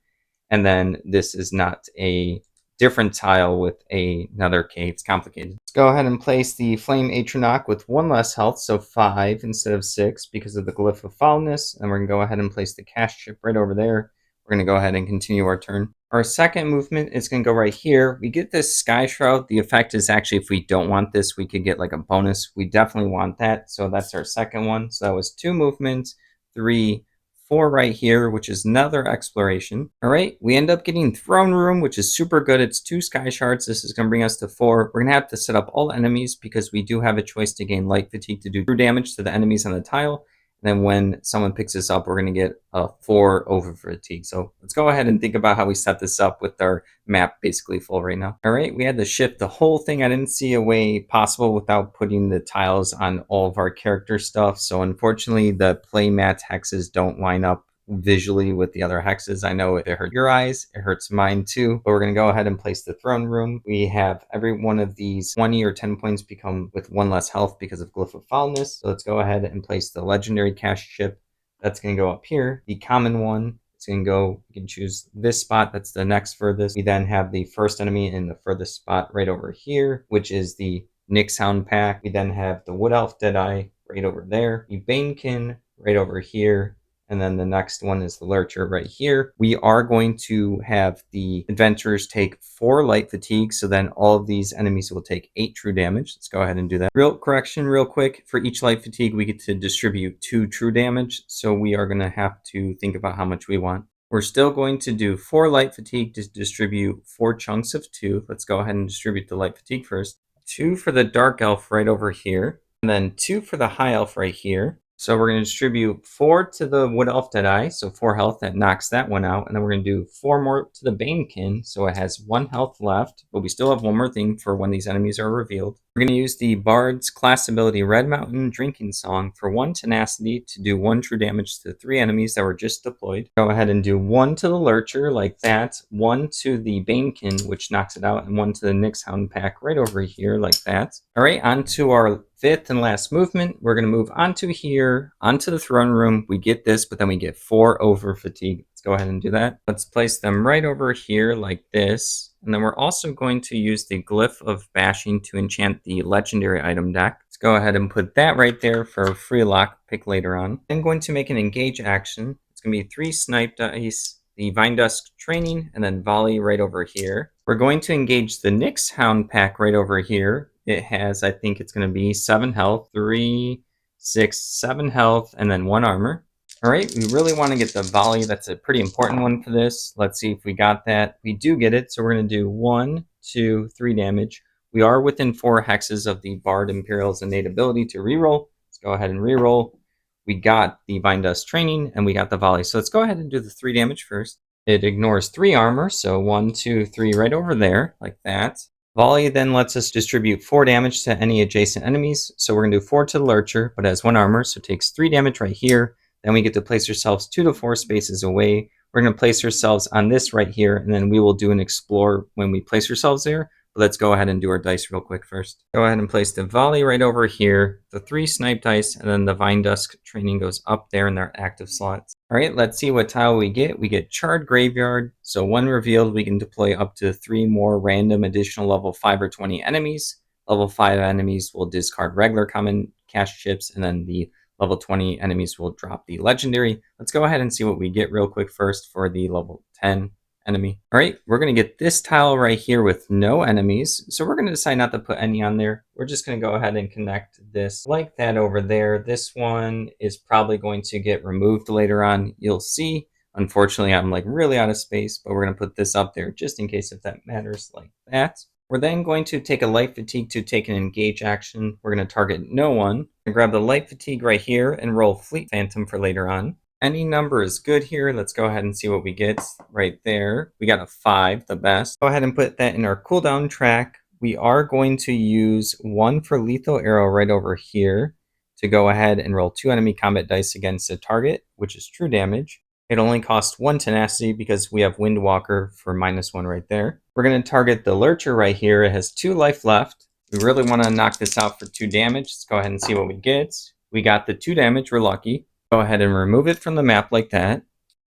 And then this is not a different tile with another cave. It's complicated. Let's go ahead and place the Flame Atronach with 1 less health, so 5 instead of 6 because of the Glyph of Foulness. And we're going to go ahead and place the cast chip right over there. We're going to go ahead and continue our turn. Our second movement is going to go right here. We get this Sky Shroud. The effect is actually, if we don't want this, we could get like a bonus. We definitely want that. So that's our second one. So that was 2 movements, 3, 4 right here, which is another exploration. All right, we end up getting Throne Room, which is super good. It's 2 Sky Shards. This is going to bring us to 4. We're going to have to set up all enemies because we do have a choice to gain Light Fatigue to do true damage to the enemies on the tile. Then when someone picks this up, we're going to get a 4 over fatigue. So let's go ahead and think about how we set this up with our map basically full right now. All right, we had to shift the whole thing. I didn't see a way possible without putting the tiles on all of our character stuff. So unfortunately, the playmat hexes don't line up visually with the other hexes. I know it hurt your eyes, it hurts mine too, but we're going to go ahead and place the Throne Room. We have every one of these 20 or 10 points become with 1 less health because of Glyph of Foulness. So let's go ahead and place the legendary cash chip. That's going to go up here. The common one, it's going to go, you can choose this spot. That's the next furthest. We then have the first enemy in the furthest spot right over here, which is the Nyx Hound pack. We then have the Wood Elf Deadeye right over there. The Banekin right over here. And then the next one is the Lurcher right here. We are going to have the adventurers take 4 light fatigue, so then all of these enemies will take 8 true damage. Let's go ahead and do that. Real correction, real quick. For each light fatigue, we get to distribute 2 true damage, so we are going to have to think about how much we want. We're still going to do 4 light fatigue to distribute 4 chunks of 2. Let's go ahead and distribute the light fatigue first. 2 for the Dark Elf right over here, and then 2 for the High Elf right here. So we're going to distribute 4 to the Wood Elf Deadeye, so 4 health, that knocks that one out. And then we're going to do 4 more to the Banekin, so it has 1 health left. But we still have one more thing for when these enemies are revealed. We're going to use the Bard's class ability Red Mountain Drinking Song for 1 tenacity to do 1 true damage to 3 enemies that were just deployed. Go ahead and do 1 to the Lurcher, like that, 1 to the Banekin, which knocks it out, and 1 to the Nyx Hound pack right over here, like that. All right, on to our 5th and last movement. We're going to move onto here, onto the Throne Room. We get this, but then we get 4 over fatigue. Let's go ahead and do that. Let's place them right over here like this. And then we're also going to use the Glyph of Bashing to enchant the legendary item deck. Let's go ahead and put that right there for a free lock pick later on. I'm going to make an engage action. It's going to be 3 snipe dice, the Vine Dusk Training, and then volley right over here. We're going to engage the Nyx Hound pack right over here. It has, I think it's going to be 7 health, 3, 6, 7 health, and then 1 armor. All right, we really want to get the volley. That's a pretty important one for this. Let's see if we got that. We do get it, so we're going to do 1, 2, 3 damage. We are within 4 hexes of the Bard Imperial's innate ability to reroll. Let's go ahead and reroll. We got the Vine Dust Training, and we got the volley. So let's go ahead and do the 3 damage first. It ignores 3 armor, so 1, 2, 3 right over there, like that. Volley then lets us distribute 4 damage to any adjacent enemies. So we're going to do 4 to the Lurcher, but has 1 armor, so it takes 3 damage right here. Then we get to place ourselves 2 to 4 spaces away. We're going to place ourselves on this right here, and then we will do an explore when we place ourselves there. But let's go ahead and do our dice real quick first. Go ahead and place the volley right over here, the 3 snipe dice, and then the Vine Dusk Training goes up there in their active slots. All right, let's see what tile we get. We get Charred Graveyard. So when revealed, we can deploy up to 3 more random additional level 5 or 20 enemies. Level 5 enemies will discard regular common cash chips, and then the level 20 enemies will drop the legendary. Let's go ahead and see what we get real quick first for the level 10 enemy. All right, we're going to get this tile right here with no enemies. So we're going to decide not to put any on there. We're just going to go ahead and connect this like that over there. This one is probably going to get removed later on. You'll see. Unfortunately, I'm like really out of space, but we're going to put this up there just in case if that matters, like that. We're then going to take a light fatigue to take an engage action. We're going to target no one. Grab the light fatigue right here and roll Fleet Phantom for later on. Any number is good here. Let's go ahead and see what we get right there. We got a 5, the best. Go ahead and put that in our cooldown track. We are going to use 1 for Lethal Arrow right over here to go ahead and roll 2 enemy combat dice against a target, which is true damage. It only costs 1 tenacity because we have Windwalker for -1 right there. We're going to target the Lurcher right here. It has 2 life left. We really want to knock this out for 2 damage. Let's go ahead and see what we get. We got the 2 damage. We're lucky. Go ahead and remove it from the map like that.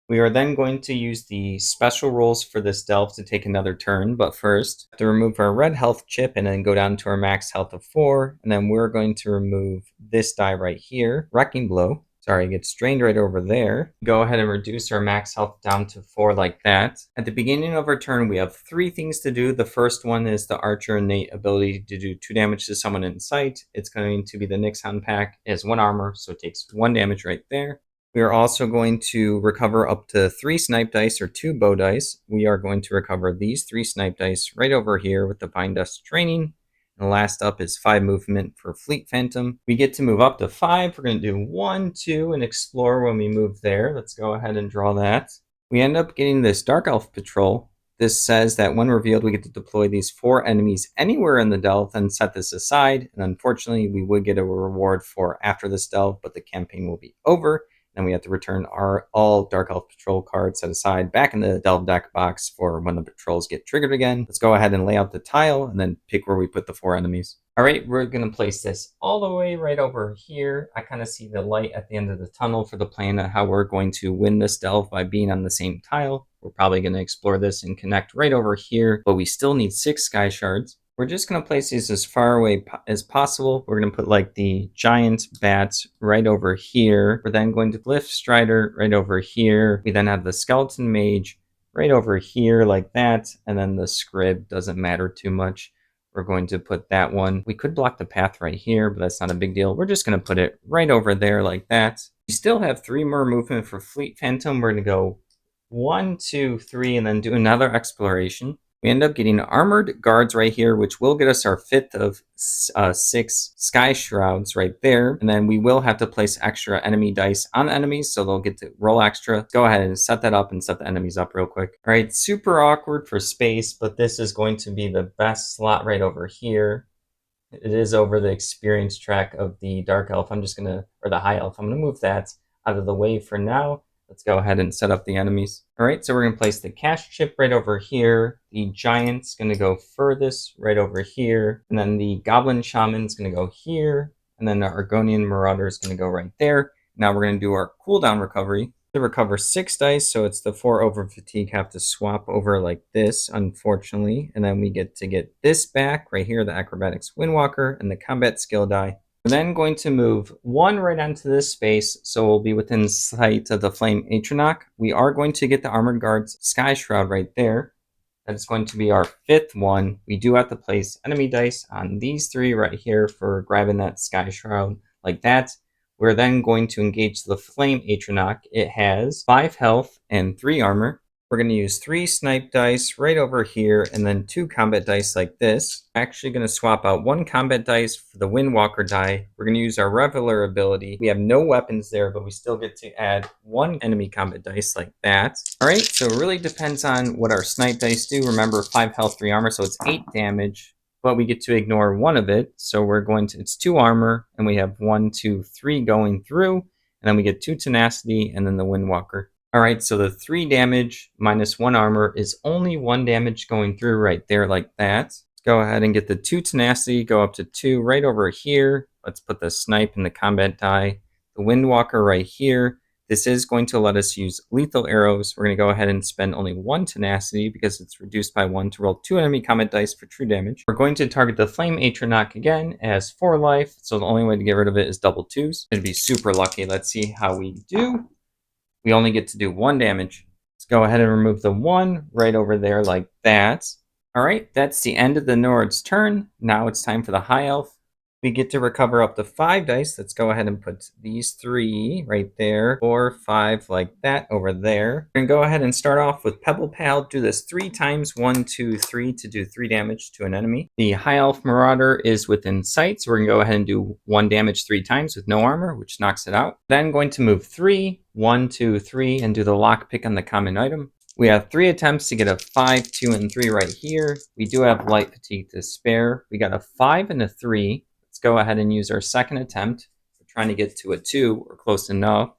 We are then going to use the special rolls for this delve to take another turn, but first, to remove our red health chip and then go down to our max health of 4, and then we're going to remove this die right here, Wrecking Blow. Sorry, it gets drained right over there. Go ahead and reduce our max health down to 4 like that. At the beginning of our turn, we have 3 things to do. The first one is the Archer innate ability to do 2 damage to someone in sight. It's going to be the Nixon pack. It has 1 armor, so it takes 1 damage right there. We are also going to recover up to 3 snipe dice or 2 bow dice. We are going to recover these 3 snipe dice right over here with the Vine Dust Training. And last up is 5 movement for Fleet Phantom. We get to move up to 5. We're going to do 1, 2, and explore when we move there. Let's go ahead and draw that. We end up getting this Dark Elf Patrol. This says that when revealed, we get to deploy these 4 enemies anywhere in the delve and set this aside. And unfortunately, we would get a reward for after this delve, but the campaign will be over. Then we have to return our all Dark Elf Patrol cards set aside back in the Delve deck box for when the patrols get triggered again. Let's go ahead and lay out the tile and then pick where we put the 4 enemies. All right, we're going to place this all the way right over here. I kind of see the light at the end of the tunnel for the plan of how we're going to win this delve by being on the same tile. We're probably going to explore this and connect right over here, but we still need 6 Sky Shards. We're just going to place these as far away as possible. We're going to put like the giant bats right over here. We're then going to Glyph Strider right over here. We then have the Skeleton Mage right over here like that. And then the Scrib doesn't matter too much. We're going to put that one. We could block the path right here, but that's not a big deal. We're just going to put it right over there like that. We still have 3 more movement for Fleet Phantom. We're going to go 1, 2, 3, and then do another exploration. We end up getting armored guards right here, which will get us our 5th of 6 sky shrouds right there. And then we will have to place extra enemy dice on the enemies, so they'll get to roll extra. Go ahead and set that up and set the enemies up real quick. All right, super awkward for space, but this is going to be the best slot right over here. It is over the experience track of the Dark Elf. Or the High Elf. I'm gonna move that out of the way for now. Let's go ahead and set up the enemies. All right, so we're going to place the cash chip right over here. The giant's going to go furthest right over here. And then the goblin shaman's going to go here. And then the Argonian marauder is going to go right there. Now we're going to do our cooldown recovery. To recover 6 dice, so it's the 4 over fatigue have to swap over like this, unfortunately. And then we get to get this back right here, the acrobatics windwalker and the combat skill die. We're then going to move 1 right onto this space, so we'll be within sight of the Flame Atronach. We are going to get the Armored Guard's Sky Shroud right there. That is going to be our 5th one. We do have to place enemy dice on these 3 right here for grabbing that Sky Shroud like that. We're then going to engage the Flame Atronach. It has 5 health and 3 armor. We're going to use 3 snipe dice right over here and then 2 combat dice like this. I'm actually going to swap out 1 combat dice for the Windwalker die. We're going to use our Reveler ability. We have no weapons there, but we still get to add 1 enemy combat dice like that. All right, so it really depends on what our snipe dice do. Remember, 5 health, 3 armor, so it's 8 damage. But we get to ignore 1 of it. So it's 2 armor, and we have 1, 2, 3 going through. And then we get 2 tenacity, and then the Windwalker. All right, so the 3 damage minus 1 armor is only 1 damage going through right there like that. Let's go ahead and get the 2 tenacity, go up to 2 right over here. Let's put the snipe in the combat die. The Windwalker right here. This is going to let us use lethal arrows. We're going to go ahead and spend only 1 tenacity because it's reduced by 1 to roll 2 enemy combat dice for true damage. We're going to target the Flame Atronach again. It has 4 life, so the only way to get rid of it is double 2s. It'd be super lucky. Let's see how we do. We only get to do 1 damage. Let's go ahead and remove the 1 right over there like that. All right, that's the end of the Nord's turn. Now it's time for the High Elf. We get to recover up to 5 dice. Let's go ahead and put these 3 right there, 4, 5 like that over there. We're going to go ahead and start off with Pebble Pal. Do this 3 times, 1, 2, 3 to do 3 damage to an enemy. The High Elf Marauder is within sight, so we're going to go ahead and do 1 damage 3 times with no armor, which knocks it out. Then going to move 3, 1, 2, 3, and do the lockpick on the common item. We have 3 attempts to get a 5, 2, and 3 right here. We do have light fatigue to spare. We got a 5 and a 3. Let's go ahead and use our second attempt. We're trying to get to a 2 or close enough.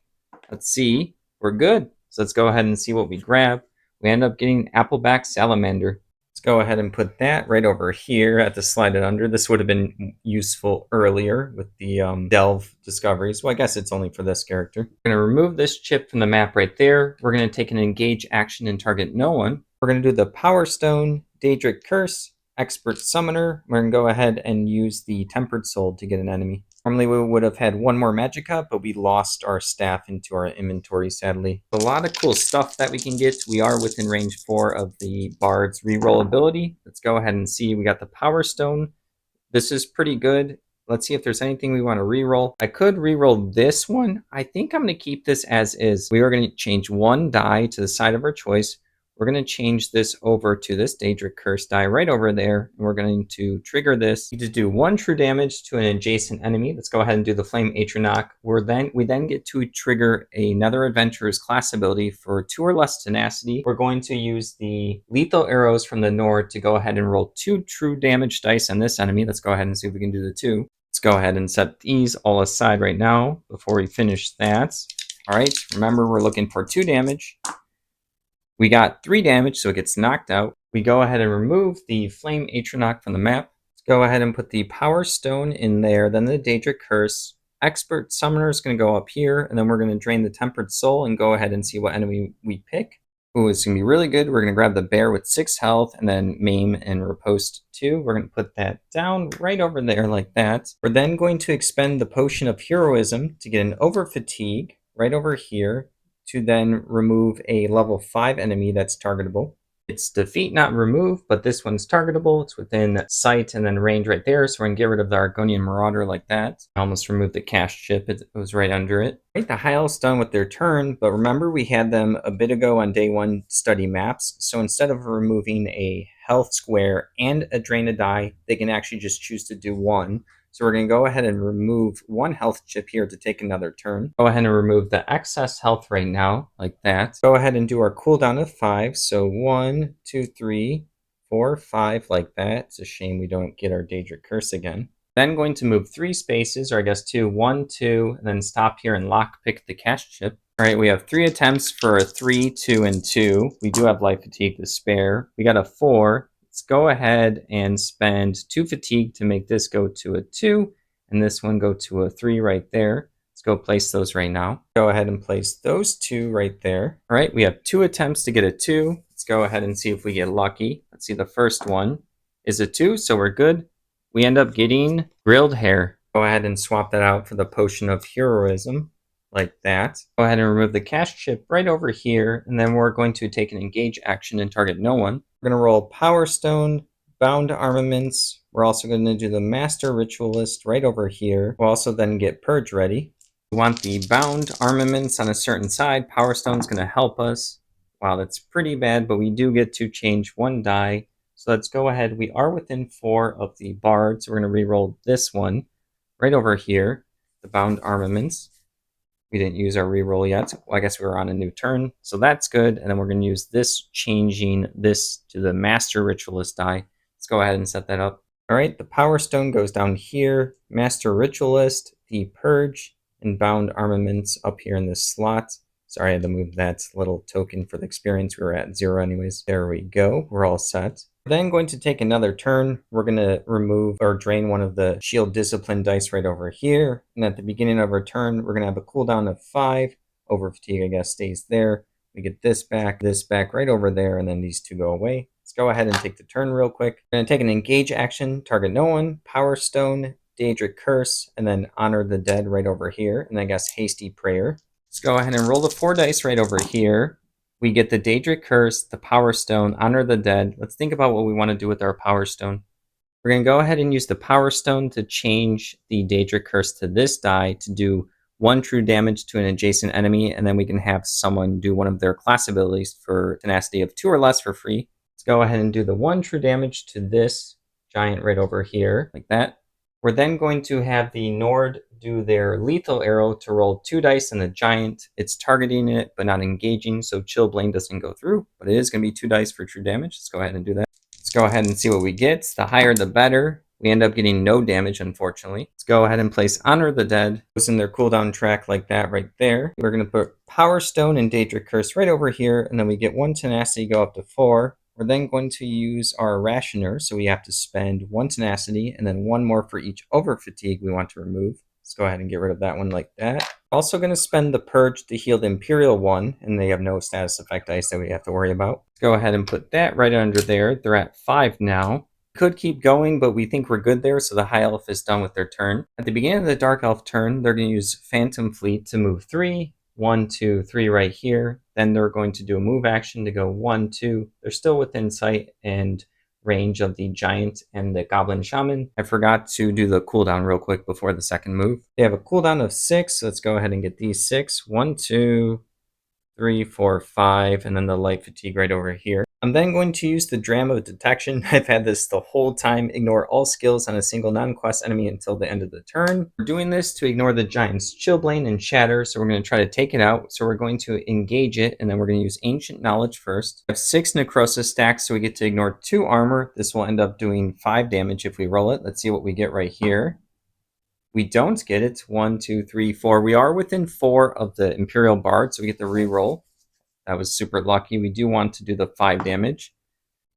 Let's see. We're good. So let's go ahead and see what we grab. We end up getting Appleback Salamander. Let's go ahead and put that right over here at the slide it under. This would have been useful earlier with the delve discoveries. Well, I guess it's only for this character. We're going to remove this chip from the map right there. We're going to take an engage action and target no one. We're going to do the Power Stone, Daedric Curse, Expert Summoner. We're going to go ahead and use the Tempered Soul to get an enemy. Normally we would have had one more Magicka, but we lost our staff into our inventory, sadly. A lot of cool stuff that we can get. We are within range 4 of the Bard's reroll ability. Let's go ahead and see. We got the Power Stone. This is pretty good. Let's see if there's anything we want to reroll. I could reroll this one. I think I'm going to keep this as is. We are going to change one die to the side of our choice. We're going to change this over to this Daedric Curse die right over there. And we're going to trigger this to do 1 true damage to an adjacent enemy. Let's go ahead and do the Flame Atronach. We then get to trigger another Adventurer's class ability for 2 or less tenacity. We're going to use the Lethal Arrows from the Nord to go ahead and roll 2 true damage dice on this enemy. Let's go ahead and see if we can do the 2. Let's go ahead and set these all aside right now before we finish that. All right, remember we're looking for 2 damage. We got 3 damage, so it gets knocked out. We go ahead and remove the Flame Atronach from the map. Let's go ahead and put the Power Stone in there, then the Daedric Curse. Expert Summoner is going to go up here, and then we're going to drain the Tempered Soul and go ahead and see what enemy we pick. Ooh, it's going to be really good. We're going to grab the bear with 6 health and then maim and riposte 2. We're going to put that down right over there like that. We're then going to expend the Potion of Heroism to get an Over Fatigue right over here, to then remove a level 5 enemy that's targetable. It's defeat, not remove, but this one's targetable. It's within sight and then range right there, so we're going to get rid of the Argonian Marauder like that. I almost removed the cash chip. It was right under it. Right, the High Elf's done with their turn, but remember we had them a bit ago on day 1 study maps, so instead of removing a health square and a drain a die, they can actually just choose to do 1. So we're going to go ahead and remove 1 health chip here to take another turn. Go ahead and remove the excess health right now, like that. Go ahead and do our cooldown of 5. So 1, 2, 3, 4, 5, like that. It's a shame we don't get our Daedric Curse again. Then going to move 3 spaces, or I guess 2, 1, 2, and then stop here and lockpick the cash chip. All right, we have 3 attempts for a 3, 2, and 2. We do have life fatigue to spare. We got a 4. Let's go ahead and spend 2 fatigue to make this go to a 2, and this one go to a 3 right there. Let's go place those right now. Go ahead and place those 2 right there. All right, we have 2 attempts to get a 2. Let's go ahead and see if we get lucky. Let's see, the first one is a 2, so we're good. We end up getting Grilled Hair. Go ahead and swap that out for the Potion of Heroism, like that. Go ahead and remove the cash chip right over here, and then we're going to take an engage action and target no one. We're going to roll Power Stone, Bound Armaments. We're also going to do the Master Ritualist right over here. We'll also then get Purge ready. We want the Bound Armaments on a certain side. Power Stone's going to help us. Wow, that's pretty bad, but we do get to change 1 die. So let's go ahead. We are within 4 of the Bard, so we're going to re-roll this one right over here, the Bound Armaments. We didn't use our reroll yet. Well, I guess we were on a new turn, so that's good. And then we're going to use this, changing this to the Master Ritualist die. Let's go ahead and set that up. All right, the Power Stone goes down here. Master Ritualist, the Purge, and Bound Armaments up here in this slot. Sorry, I had to move that little token for the experience. We were at 0 anyways. There we go. We're all set. We're then going to take another turn. We're going to remove or drain one of the Shield Discipline dice right over here. And at the beginning of our turn, we're going to have a cooldown of 5. Over fatigue, I guess, stays there. We get this back right over there, and then these 2 go away. Let's go ahead and take the turn real quick. We're going to take an engage action, target no one, Power Stone, Daedric Curse, and then Honor the Dead right over here. And I guess Hasty Prayer. Let's go ahead and roll the 4 dice right over here. We get the Daedric Curse, the Power Stone, Honor the Dead. Let's think about what we want to do with our Power Stone. We're going to go ahead and use the Power Stone to change the Daedric Curse to this die to do 1 true damage to an adjacent enemy, and then we can have someone do one of their class abilities for tenacity of 2 or less for free. Let's go ahead and do the 1 true damage to this giant right over here, like that. We're then going to have the Nord do their lethal arrow to roll 2 dice on the giant. It's targeting it, but not engaging, so Chillblain doesn't go through, but it is going to be 2 dice for true damage. Let's go ahead and do that. Let's go ahead and see what we get. The higher, the better. We end up getting no damage, unfortunately. Let's go ahead and place Honor the Dead. Goes in their cooldown track like that right there. We're going to put Power Stone and Daedric Curse right over here, and then we get 1 tenacity go up to 4. We're then going to use our rationer, so we have to spend 1 tenacity and then 1 more for each over fatigue we want to remove. Let's go ahead and get rid of that one like that. Also going to spend the purge to heal the Imperial one, and they have no status effect dice that we have to worry about. Let's go ahead and put that right under there. They're at 5 now. Could keep going, but we think we're good there, so the high elf is done with their turn. At the beginning of the dark elf turn, they're going to use Phantom Fleet to move 3. 1, 2, 3 right here. Then they're going to do a move action to go 1, 2. They're still within sight and range of the giant and the goblin shaman. I forgot to do the cooldown real quick before the second move. They have a cooldown of 6, so let's go ahead and get these 6. 1, 2, 3, 4, 5, and then the light fatigue right over here. I'm then going to use the Drama of Detection. I've had this the whole time. Ignore all skills on a single non-quest enemy until the end of the turn. We're doing this to ignore the Giant's Chillblade and Shatter, so we're going to try to take it out. So we're going to engage it, and then we're going to use Ancient Knowledge first. I have 6 Necrosis stacks, so we get to ignore 2 armor. This will end up doing 5 damage if we roll it. Let's see what we get right here. We don't get it. 1, 2, 3, 4. We are within 4 of the Imperial Bard, so we get the reroll. That was super lucky. We do want to do the 5 damage.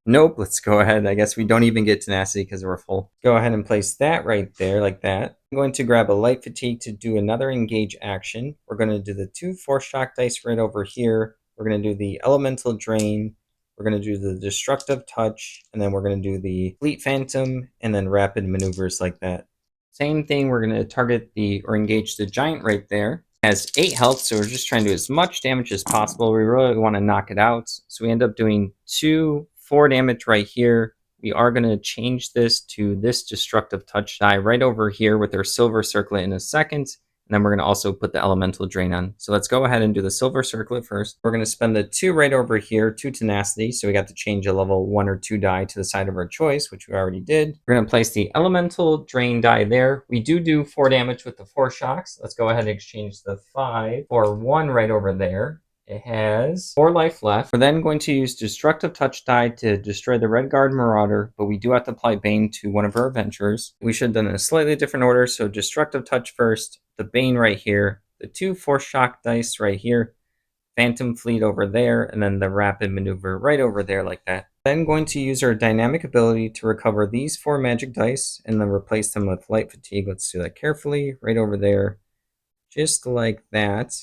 Nope, let's go ahead. I guess we don't even get tenacity because we're full. Go ahead and place that right there like that. I'm going to grab a light fatigue to do another engage action. We're going to do the 2 force shock dice right over here. We're going to do the elemental drain. We're going to do the destructive touch, and then we're going to do the fleet phantom and then rapid maneuvers like that. Same thing, we're going to target or engage the giant right there. Has 8 health, so we're just trying to do as much damage as possible. We really want to knock it out. So we end up doing 4 damage right here. We are going to change this to this destructive touch die right over here with our silver circlet in a second. And then we're going to also put the elemental drain on. So let's go ahead and do the silver circlet first. We're going to spend the 2 right over here, 2 tenacity. So we got to change a level 1 or 2 die to the side of our choice, which we already did. We're going to place the elemental drain die there. We do 4 damage with the 4 shocks. Let's go ahead and exchange the 5 for 1 right over there. It has 4 life left. We're then going to use Destructive Touch die to destroy the Red Guard Marauder, but we do have to apply Bane to one of our adventurers. We should have done it in a slightly different order, so Destructive Touch first, the Bane right here, the 2 Force Shock dice right here, Phantom Fleet over there, and then the Rapid Maneuver right over there like that. Then going to use our Dynamic ability to recover these 4 magic dice and then replace them with Light Fatigue. Let's do that carefully, right over there, just like that.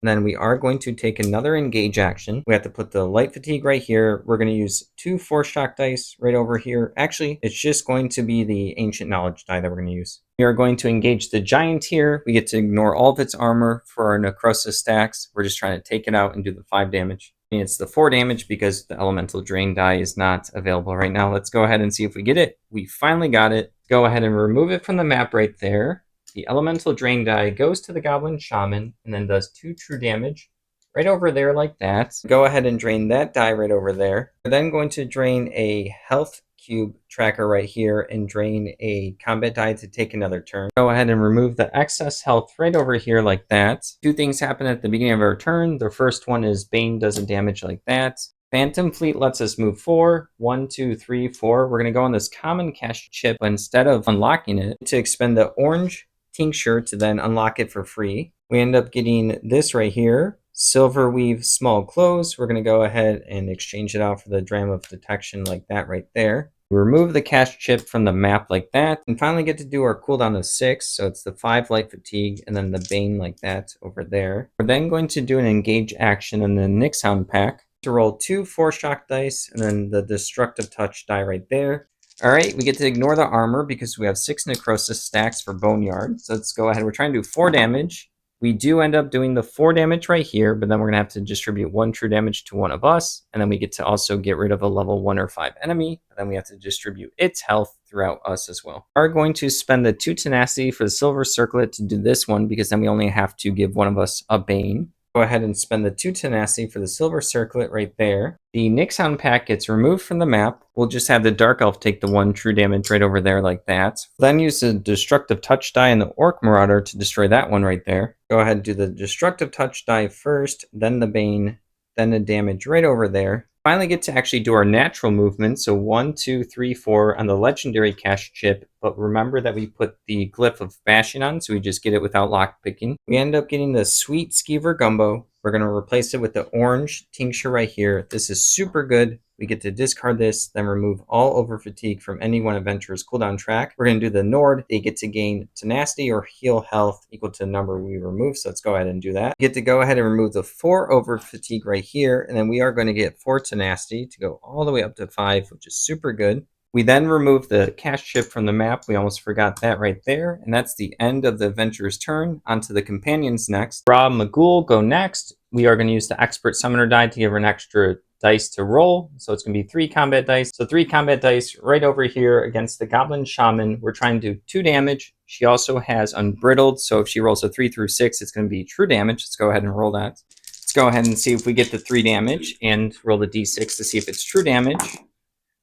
And then we are going to take another engage action. We have to put the light fatigue right here. We're going to use 2 force shock dice right over here. Actually, it's just going to be the ancient knowledge die that we're going to use. We are going to engage the giant here. We get to ignore all of its armor for our necrosis stacks. We're just trying to take it out and do the 5 damage. And it's the 4 damage because the elemental drain die is not available right now. Let's go ahead and see if we get it. We finally got it. Go ahead and remove it from the map right there. The elemental drain die goes to the goblin shaman and then does 2 true damage right over there like that. Go ahead and drain that die right over there. We're then going to drain a health cube tracker right here and drain a combat die to take another turn. Go ahead and remove the excess health right over here like that. 2 things happen at the beginning of our turn. The first one is Bane does a damage like that. Phantom Fleet lets us move 4. 1, 2, 3, 4. We're going to go on this common cash chip, but instead of unlocking it, to expend the orange tincture to then unlock it for free. We end up getting this right here, Silver Weave Small Clothes. We're going to go ahead and exchange it out for the Drama of Detection like that right there. We remove the cash chip from the map like that, and finally get to do our cooldown of 6, so it's the 5 light fatigue and then the Bane like that over there. We're then going to do an engage action in the Nixhound pack to roll 2 force shock dice and then the destructive touch die right there. Alright, we get to ignore the armor because we have 6 necrosis stacks for Boneyard. So let's go ahead. We're trying to do 4 damage. We do end up doing the 4 damage right here, but then we're going to have to distribute 1 true damage to one of us. And then we get to also get rid of a level 1 or 5 enemy. But then we have to distribute its health throughout us as well. We are going to spend the 2 tenacity for the silver circlet to do this one because then we only have to give one of us a Bane. Go ahead and spend the 2 tenacity for the silver circlet right there. The Nixhound pack gets removed from the map. We'll just have the Dark Elf take the 1 true damage right over there like that. Then use the Destructive Touch die and the Orc Marauder to destroy that one right there. Go ahead and do the Destructive Touch die first, then the Bane, then the damage right over there. Finally get to actually do our natural movement. So 1, 2, 3, 4 on the legendary cash chip. But remember that we put the glyph of bashing on, so we just get it without lockpicking. We end up getting the sweet skeever gumbo. We're going to replace it with the orange tincture right here. This is super good. We get to discard this, then remove all over fatigue from any one adventurer's cooldown track. We're going to do the Nord. They get to gain tenacity or heal health equal to the number we remove. So let's go ahead and do that. We get to go ahead and remove the 4 over fatigue right here. And then we are going to get 4 tenacity to go all the way up to 5, which is super good. We then remove the cash chip from the map. We almost forgot that right there. And that's the end of the adventurer's turn. Onto the companions next. Rob Magul go next. We are going to use the expert summoner die to give her an extra dice to roll. So it's going to be 3 combat dice. So 3 combat dice right over here against the goblin shaman. We're trying to do 2 damage. She also has unbrittled. So if she rolls a 3 through 6, it's going to be true damage. Let's go ahead and roll that. Let's go ahead and see if we get the 3 damage and roll the d6 to see if it's true damage.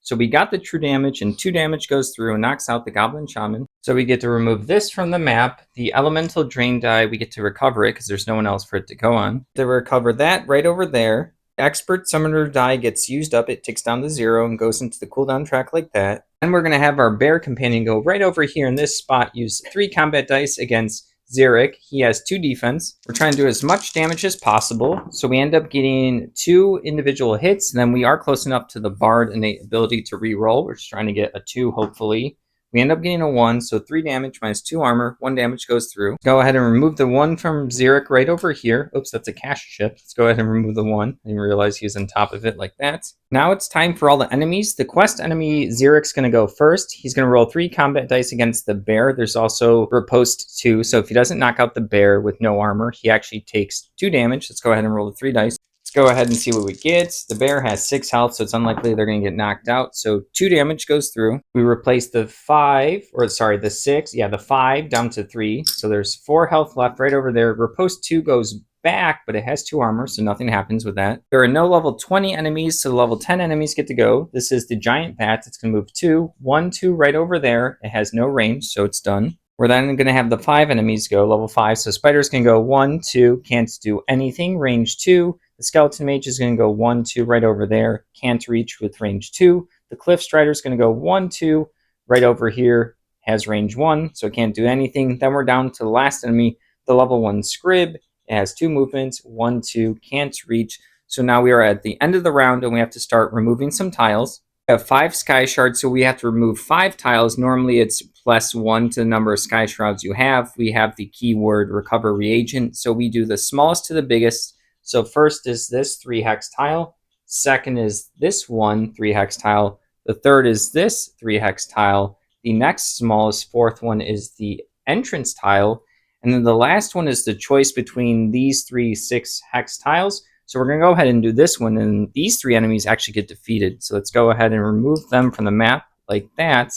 So we got the true damage, and 2 damage goes through and knocks out the Goblin Shaman. So we get to remove this from the map. The Elemental Drain die, we get to recover it because there's no one else for it to go on. To recover that right over there. Expert Summoner die gets used up. It ticks down to 0 and goes into the cooldown track like that. Then we're going to have our Bear Companion go right over here in this spot, use 3 combat dice against Xeric. He has 2 defense. We're trying to do as much damage as possible. So we end up getting 2 individual hits. And then we are close enough to the Bard innate ability to reroll. We're just trying to get a 2, hopefully. We end up getting a 1, so 3 damage minus 2 armor. 1 damage goes through. Go ahead and remove the 1 from Xeric right over here. Oops, that's a cash chip. Let's go ahead and remove the 1. I didn't realize he was on top of it like that. Now it's time for all the enemies. The quest enemy, Xeric's going to go first. He's going to roll 3 combat dice against the bear. There's also riposte 2, so if he doesn't knock out the bear with no armor, he actually takes 2 damage. Let's go ahead and roll the 3 dice. Let's go ahead and see what we get. The bear has 6 health, so it's unlikely they're going to get knocked out. So 2 damage goes through. We replace the 6, the 5 down to 3. So there's 4 health left right over there. Riposte 2 goes back, but it has 2 armor, so nothing happens with that. There are no level 20 enemies, so the level 10 enemies get to go. This is the giant bat. It's going to move 2, 1, 2 right over there. It has no range, so it's done. We're then going to have the 5 enemies go, level 5. So Spider's going to go 1, 2, can't do anything, range 2. The Skeleton Mage is going to go 1, 2 right over there, can't reach with range 2. The Cliff Strider is going to go 1, 2 right over here, has range 1, so it can't do anything. Then we're down to the last enemy, the level 1 Scrib. It has 2 movements, 1, 2, can't reach. So now we are at the end of the round and we have to start removing some tiles. We have 5 Sky Shards, so we have to remove 5 tiles. Normally it's +1 to the number of Sky Shrouds you have. We have the keyword Recover Reagent, so we do the smallest to the biggest. So first is this 3 hex tile. Second is this 1 3 hex tile. The third is this 3 hex tile. The next smallest, 4th one, is the entrance tile. And then the last one is the choice between these 3 6 hex tiles. So we're going to go ahead and do this one, and these 3 enemies actually get defeated. So let's go ahead and remove them from the map like that.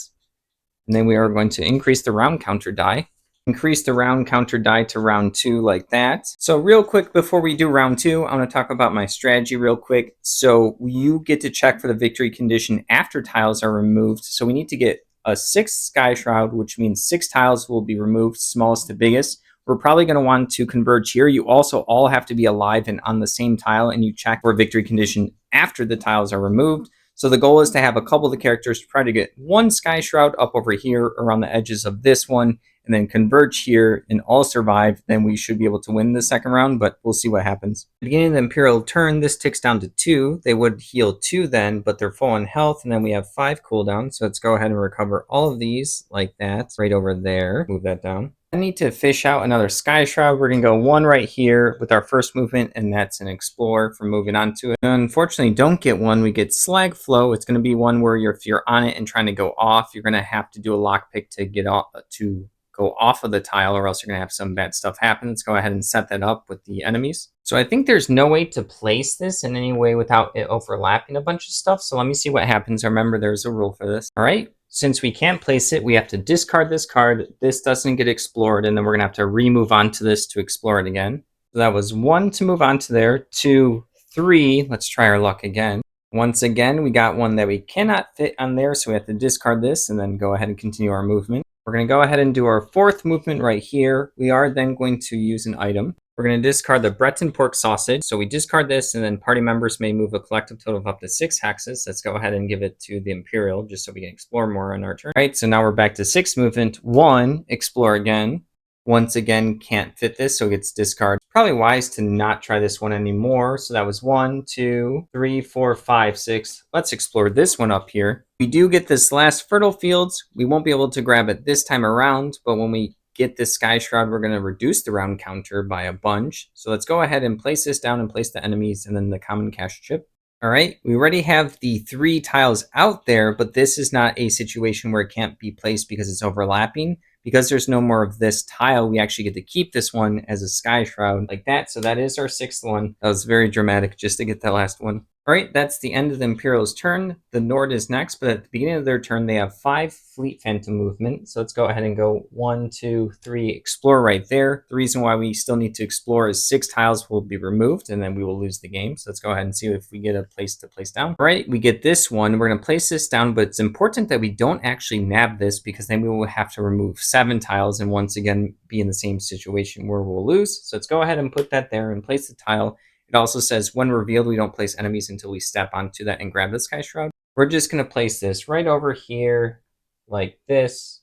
And then we are going to increase the round counter die. Increase the round counter die to round 2 like that. So real quick before we do round 2, I want to talk about my strategy real quick. So you get to check for the victory condition after tiles are removed. So we need to get a 6 Sky Shroud, which means 6 tiles will be removed, smallest to biggest. We're probably going to want to converge here. You also all have to be alive and on the same tile, and you check for victory condition after the tiles are removed. So the goal is to have a couple of the characters try to get 1 Sky Shroud up over here around the edges of this one, and then converge here and all survive. Then we should be able to win the second round, but we'll see what happens. At the beginning of the Imperial turn, this ticks down to 2. They would heal 2 then, but they're full on health, and then we have 5 cooldowns. So let's go ahead and recover all of these like that, right over there. Move that down. I need to fish out another Sky Shroud. We're going to go 1 right here with our first movement, and that's an Explore for moving on to it. Unfortunately, don't get 1. We get Slag Flow. It's going to be one where if you're on it and trying to go off, you're going to have to do a lockpick to get off, to go off of the tile, or else you're going to have some bad stuff happen. Let's go ahead and set that up with the enemies. So I think there's no way to place this in any way without it overlapping a bunch of stuff. So let me see what happens. Remember, there's a rule for this. All right. Since we can't place it, we have to discard this card. This doesn't get explored, and then we're going to have to remove onto this to explore it again. So that was 1 to move on to there. 2, 3. Let's try our luck again. Once again, we got 1 that we cannot fit on there, so we have to discard this and then go ahead and continue our movement. We're going to go ahead and do our 4th movement right here. We are then going to use an item. We're going to discard the Breton pork sausage. So we discard this, and then party members may move a collective total of up to 6 hexes. Let's go ahead and give it to the Imperial, just so we can explore more on our turn. All right, so now we're back to 6 movement. 1, explore again. Once again, can't fit this, so it gets discarded. Probably wise to not try this one anymore. So that was 1, 2, 3, 4, 5, 6. Let's explore this one up here. We do get this last fertile fields. We won't be able to grab it this time around, but when we get this Sky Shroud, we're going to reduce the round counter by a bunch. So let's go ahead and place this down and place the enemies and then the common cash chip. All right, we already have the 3 tiles out there, but this is not a situation where it can't be placed because it's overlapping. Because there's no more of this tile, we actually get to keep this one as a Sky Shroud like that. So that is our 6th one. That was very dramatic just to get that last one. All right, that's the end of the Imperial's turn. The Nord is next, but at the beginning of their turn, they have 5 Fleet Phantom movement. So let's go ahead and go 1, 2, 3, explore right there. The reason why we still need to explore is 6 tiles will be removed, and then we will lose the game. So let's go ahead and see if we get a place to place down. All right, we get this one. We're going to place this down, but it's important that we don't actually nab this because then we will have to remove 7 tiles and once again be in the same situation where we'll lose. So let's go ahead and put that there and place the tile. It also says when revealed, we don't place enemies until we step onto that and grab the Sky Shroud. We're just going to place this right over here like this.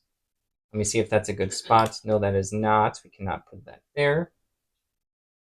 Let me see if that's a good spot. No, that is not. We cannot put that there.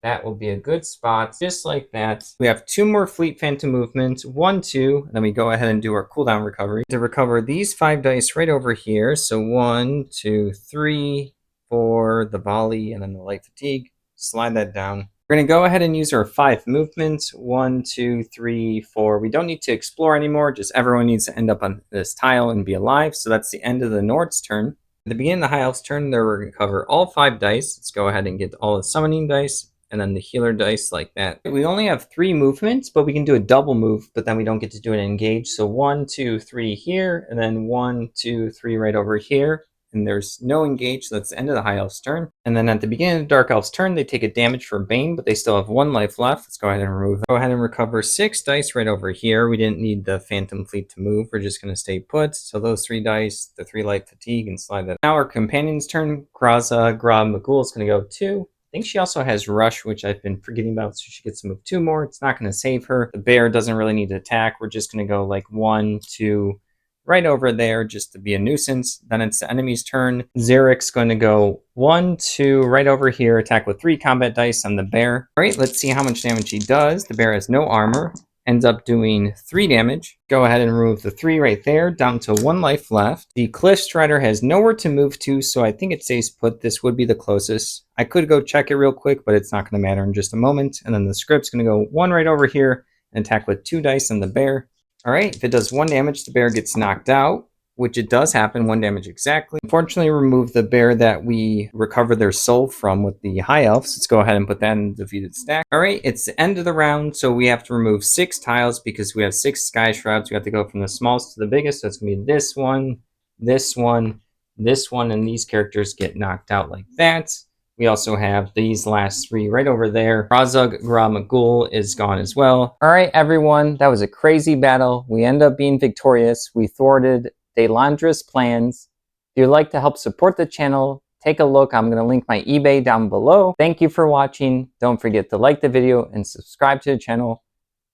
That will be a good spot, just like that. We have 2 more Fleet Phantom movements, 1, 2, and then we go ahead and do our cooldown recovery. To recover these 5 dice right over here, so 1, 2, 3, 4, the volley, and then the light fatigue. Slide that down. We're going to go ahead and use our 5 movements, 1, 2, 3, 4. We don't need to explore anymore, just everyone needs to end up on this tile and be alive, so that's the end of the Nord's turn. At the beginning of the High Elf's turn, they're going to recover all 5 dice. Let's go ahead and get all the summoning dice and then the healer dice like that. We only have 3 movements, but we can do a double move, but then we don't get to do an engage. So 1, 2, 3 here, and then 1, 2, 3 right over here. And there's no engage, so that's the end of the High Elf's turn. And then at the beginning of the Dark Elf's turn, they take a damage for Bane, but they still have 1 life left. Let's go ahead and remove that. Go ahead and recover 6 dice right over here. We didn't need the Phantom Fleet to move. We're just going to stay put. So those 3 dice, the 3 life fatigue, and slide that. Now our companion's turn. Graza Gra Magul is going to go 2. I think she also has Rush, which I've been forgetting about, so she gets to move 2 more. It's not going to save her. The bear doesn't really need to attack. We're just going to go like 1, 2, right over there just to be a nuisance. Then it's the enemy's turn. Zarek's going to go 1, 2, right over here, attack with 3 combat dice on the bear. All right, let's see how much damage he does. The bear has no armor. Ends up doing 3 damage. Go ahead and remove the 3 right there, down to 1 life left. The Cliff Strider has nowhere to move to, so I think it stays put. This would be the closest. I could go check it real quick, but it's not going to matter in just a moment. And then the script's going to go 1 right over here and attack with 2 dice on the bear. All right, if it does 1 damage, the bear gets knocked out, which it does happen, 1 damage exactly. Unfortunately, remove the bear that we recover their soul from with the High Elves. Let's go ahead and put that in the defeated stack. All right, it's the end of the round, so we have to remove 6 tiles because we have 6 Sky Shrouds. We have to go from the smallest to the biggest, so it's going to be this one, this one, this one, and these characters get knocked out like that. We also have these last 3 right over there. Razug Gra Magul is gone as well. All right, everyone, that was a crazy battle. We end up being victorious. We thwarted Delandra's plans. If you'd like to help support the channel, take a look. I'm going to link my eBay down below. Thank you for watching. Don't forget to like the video and subscribe to the channel.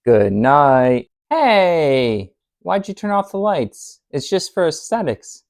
Good night. Hey, why'd you turn off the lights? It's just for aesthetics.